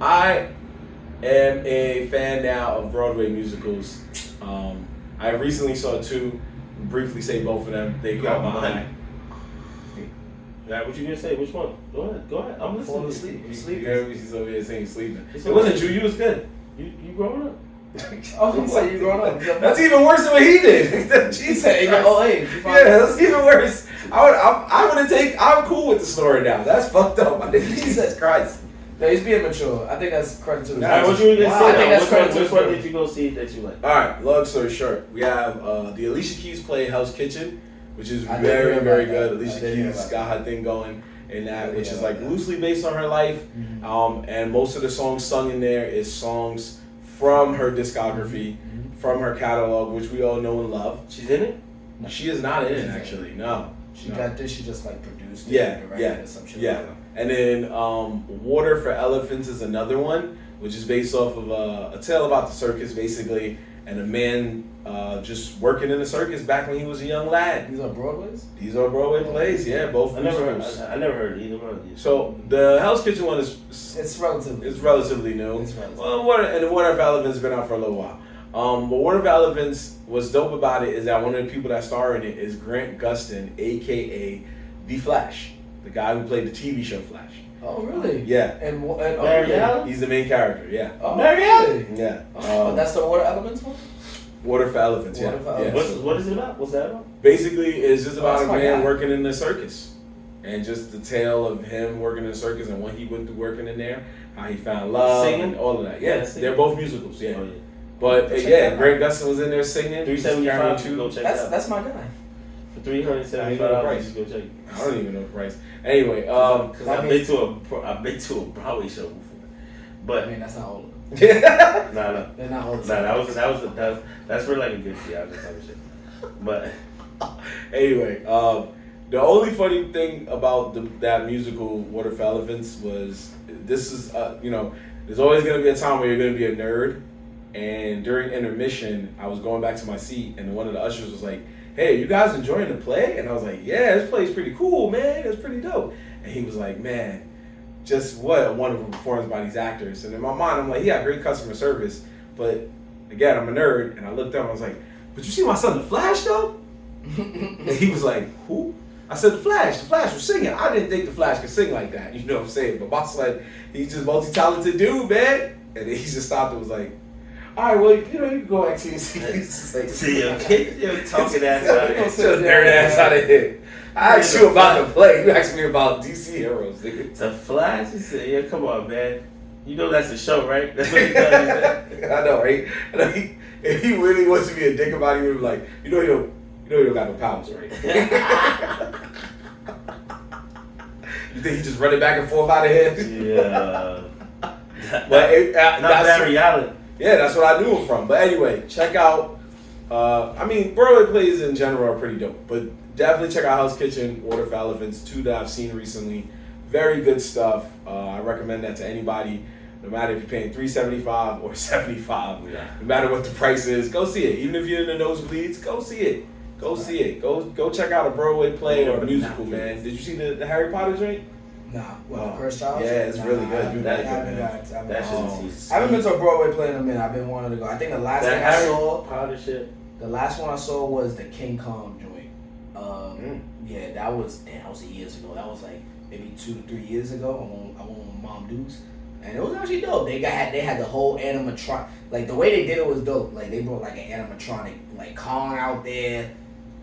I am a fan now of Broadway musicals. I recently saw 2. Briefly say both of them. They caught my eye. Yeah, what you gonna say? Which one? Go ahead. I'm listening. Falling asleep. You heard me over here saying sleeping. It wasn't you. You was good. You growing up? Oh, you said you growing up. That's even worse than what he did. He said in your old age. Yeah, that's even worse. I'm cool with the story now. That's fucked up. Jesus Christ. No, he's being mature. I think that's credit to his. Alright, what you were gonna say? I think that's credit to Which one did you go see that you like? Alright, long story short, we have the Alicia Keys play Hell's Kitchen, which is I very, very that. good. Alicia Keys got her thing going in that, which is that. loosely based on her life. And most of the songs sung in there is songs from her discography, from her catalog, which we all know and love. She's in it? She is not in it, actually. No. She got this. She just like produced it, Yeah, and directed yeah, it or some shit. yeah. And then Water for Elephants is another one, which is based off of a tale about the circus, basically, and a man just working in the circus back when he was a young lad. These are Broadways? These are Broadway plays, yeah, both I never musicals. heard either one of these. So the Hell's Kitchen one It's relatively new. It's relatively. Well, Water for Elephants has been out for a little while. But Water for Elephants, what's dope about it is that one of the people that star in it is Grant Gustin, aka The Flash, the guy who played the TV show Flash. Oh, really? Yeah. And Barry Allen? He's the main character, yeah. Oh, Barry really? Yeah. Oh, that's the Water Elements one? Water for Elephants, Water yeah. for Yeah. Elephants. What is it about? What's that about? Basically, it's just about that's a my man guy. working in the circus. And just the tale of him working in the circus and what he went through working in there, how he found love, Singing? and all of that. Yeah, Singing? they're both musicals, yeah. Oh, yeah. But Check yeah, that Grant Gustin was in there singing. 375. You go check it out. That's my guy. For $375, you go check it. I don't even know the price. Anyway, Because that I've been to a Broadway show before, but I mean, that's not all of them. nah. They're not all the Nah, that's for like a good theater type of shit. But anyway, the only funny thing about that musical Water for Elephants was this is there's always gonna be a time where you're gonna be a nerd, and during intermission I was going back to my seat and one of the ushers was like, "Hey, you guys enjoying the play?" And I was like, "Yeah, this play's pretty cool, man. It's pretty dope." And he was like, "Man, just what a wonderful performance by these actors." And in my mind, I'm like, "Yeah, great customer service." But again, I'm a nerd, and I looked up and I was like, "But you see my son, the Flash, though?" And he was like, "Who?" I said, The Flash was singing. I didn't think the Flash could sing like that, you know what I'm saying? But boss like, he's just multi-talented dude, man. And then he just stopped and was like, "All right, well, you can go back to your seat." see your kid, your talking ass out of here. Get your nerd ass out of here. I asked you about the play. You asked me about DC heroes, nigga. It's a Flash. You said, "Yeah, come on, man. You know that's a show, right?" That's what you said. I know, right? I know if he really wants to be a dick about it, he would be like, you don't got no powers, right? You think he just running back and forth out of here? Yeah. But Not Barry Allen. Yeah, that's what I knew him from. But anyway, check out. Broadway plays in general are pretty dope, but definitely check out Hell's Kitchen, Water for Elephants, two that I've seen recently. Very good stuff. I recommend that to anybody, no matter if you're paying $375 or $75. Yeah. No matter what the price is, go see it. Even if you're in the nosebleeds, go see it. Go see it. Go check out a Broadway play or a musical, man. Did you see the Harry Potter joint? Nah, the Cursed Child? Yeah, it's really good. I haven't That I haven't been to a Broadway play in a minute. I've been wanting to go. I think the last thing I saw, Potter shit. the last one I saw was the King Kong joint. Yeah, that was years ago. That was like maybe 2 to 3 years ago. I went with my mom dudes, and it was actually dope. They had the whole animatronic. Like the way they did it was dope. Like they brought like an animatronic like Kong out there.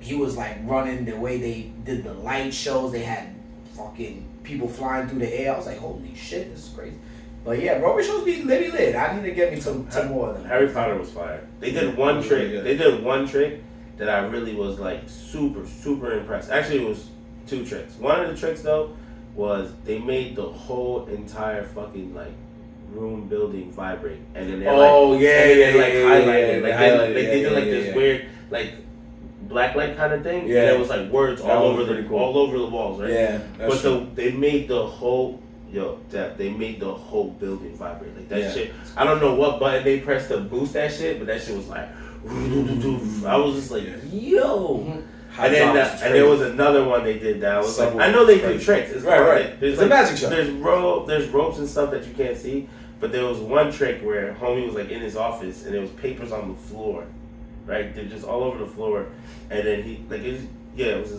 He was like running the way they did the light shows. They had fucking people flying through the air. I was like, holy shit, this is crazy. But yeah, Broadway shows be lit. I need to get me some more of them. Harry Potter was fire. They did one trick. They did one trick that I really was like super, super impressed. Actually, it was 2 tricks. One of the tricks though was they made the whole entire fucking like room building vibrate, and then they highlighted. They did this weird like blacklight kind of thing. Yeah. And there was like words all over the walls, right? Yeah. But they made the whole they made the whole building vibrate like that shit. I don't know what button they pressed to boost that shit, but that shit was like I was just like, yo. And then there was another one they did that I was like, I know they do tricks. It's right. There's a magic show. There's ropes and stuff that you can't see, but there was one trick where homie was like in his office and there was papers on the floor, right? They're just all over the floor, and then he like it was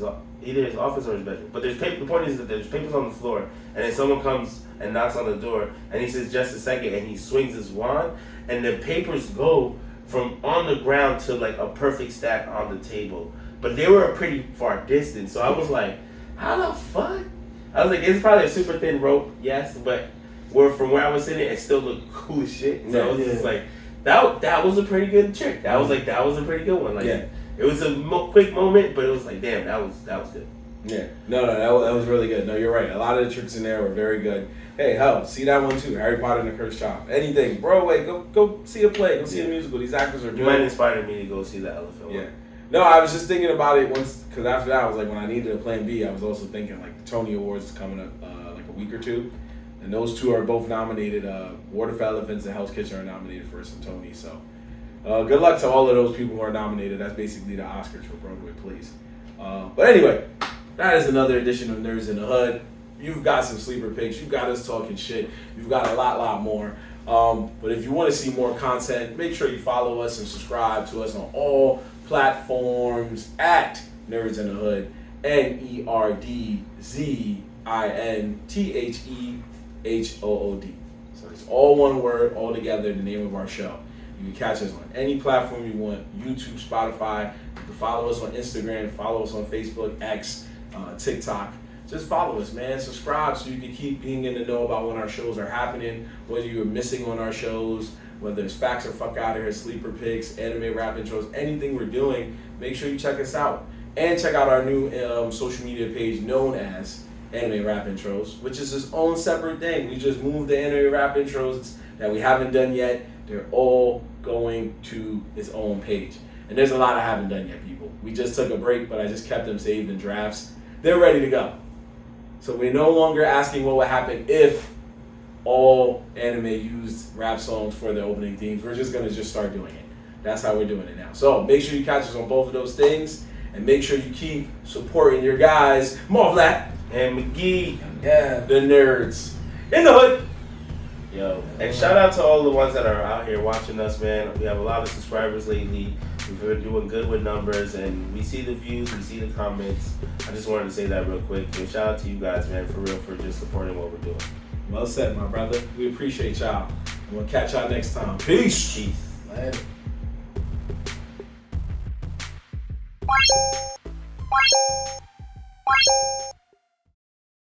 either his office or his bedroom. But there's paper. The point is that there's papers on the floor, and then someone comes and knocks on the door, and he says just a second, and he swings his wand, and the papers go from on the ground to like a perfect stack on the table. But they were a pretty far distance, so I was like, how the fuck? I was like, it's probably a super thin rope, yes, but from where I was sitting, it still looked cool as shit. So I was just like, that was a pretty good trick. That was a pretty good one. Like, it was a quick moment, but it was like, damn, that was good. Yeah, no, that was really good. No, you're right. A lot of the tricks in there were very good. Hey, hell, see that one too. Harry Potter and the Cursed Child. Anything, Broadway, go see a play, go see a musical. These actors are good. You might inspire me to go see the Elephant Yeah. one. No, I was just thinking about it once, because after that, I was like, when I needed a plan B, I was also thinking, like, the Tony Awards is coming up like a week or two. And those two are both nominated. Water for Elephants and Hell's Kitchen are nominated for some Tonys. So good luck to all of those people who are nominated. That's basically the Oscars for Broadway plays. But anyway, that is another edition of Nerds in the Hood. You've got some sleeper picks. You've got us talking shit. You've got a lot more. But if you want to see more content, make sure you follow us and subscribe to us on all platforms at Nerds in the Hood. NERDZINTHEHOOD. So it's all one word, all together, the name of our show. You can catch us on any platform you want, YouTube, Spotify. You can follow us on Instagram, follow us on Facebook, X, TikTok. Just follow us, man. Subscribe so you can keep being in the know about when our shows are happening, whether you're missing on our shows, whether it's Facts or Fuck Out of Here, Sleeper Picks, Anime Rap Intros, anything we're doing, make sure you check us out. And check out our new social media page known as Anime Rap Intros, which is its own separate thing. We just moved the Anime Rap Intros that we haven't done yet. They're all going to its own page. And there's a lot I haven't done yet, people. We just took a break, but I just kept them saved in drafts. They're ready to go. So we're no longer asking what would happen if all anime used rap songs for their opening themes. We're just going to just start doing it. That's how we're doing it now. So make sure you catch us on both of those things. And make sure you keep supporting your guys, Marvlat And McGee. Yeah. the Nerds in the Hood. Yo, and shout out to all the ones that are out here watching us, man. We have a lot of subscribers lately. We've been doing good with numbers, and we see the views, we see the comments. I just wanted to say that real quick. And shout out to you guys, man, for real, for just supporting what we're doing. Well said, my brother. We appreciate y'all. We'll catch y'all next time. Peace. Peace. Later.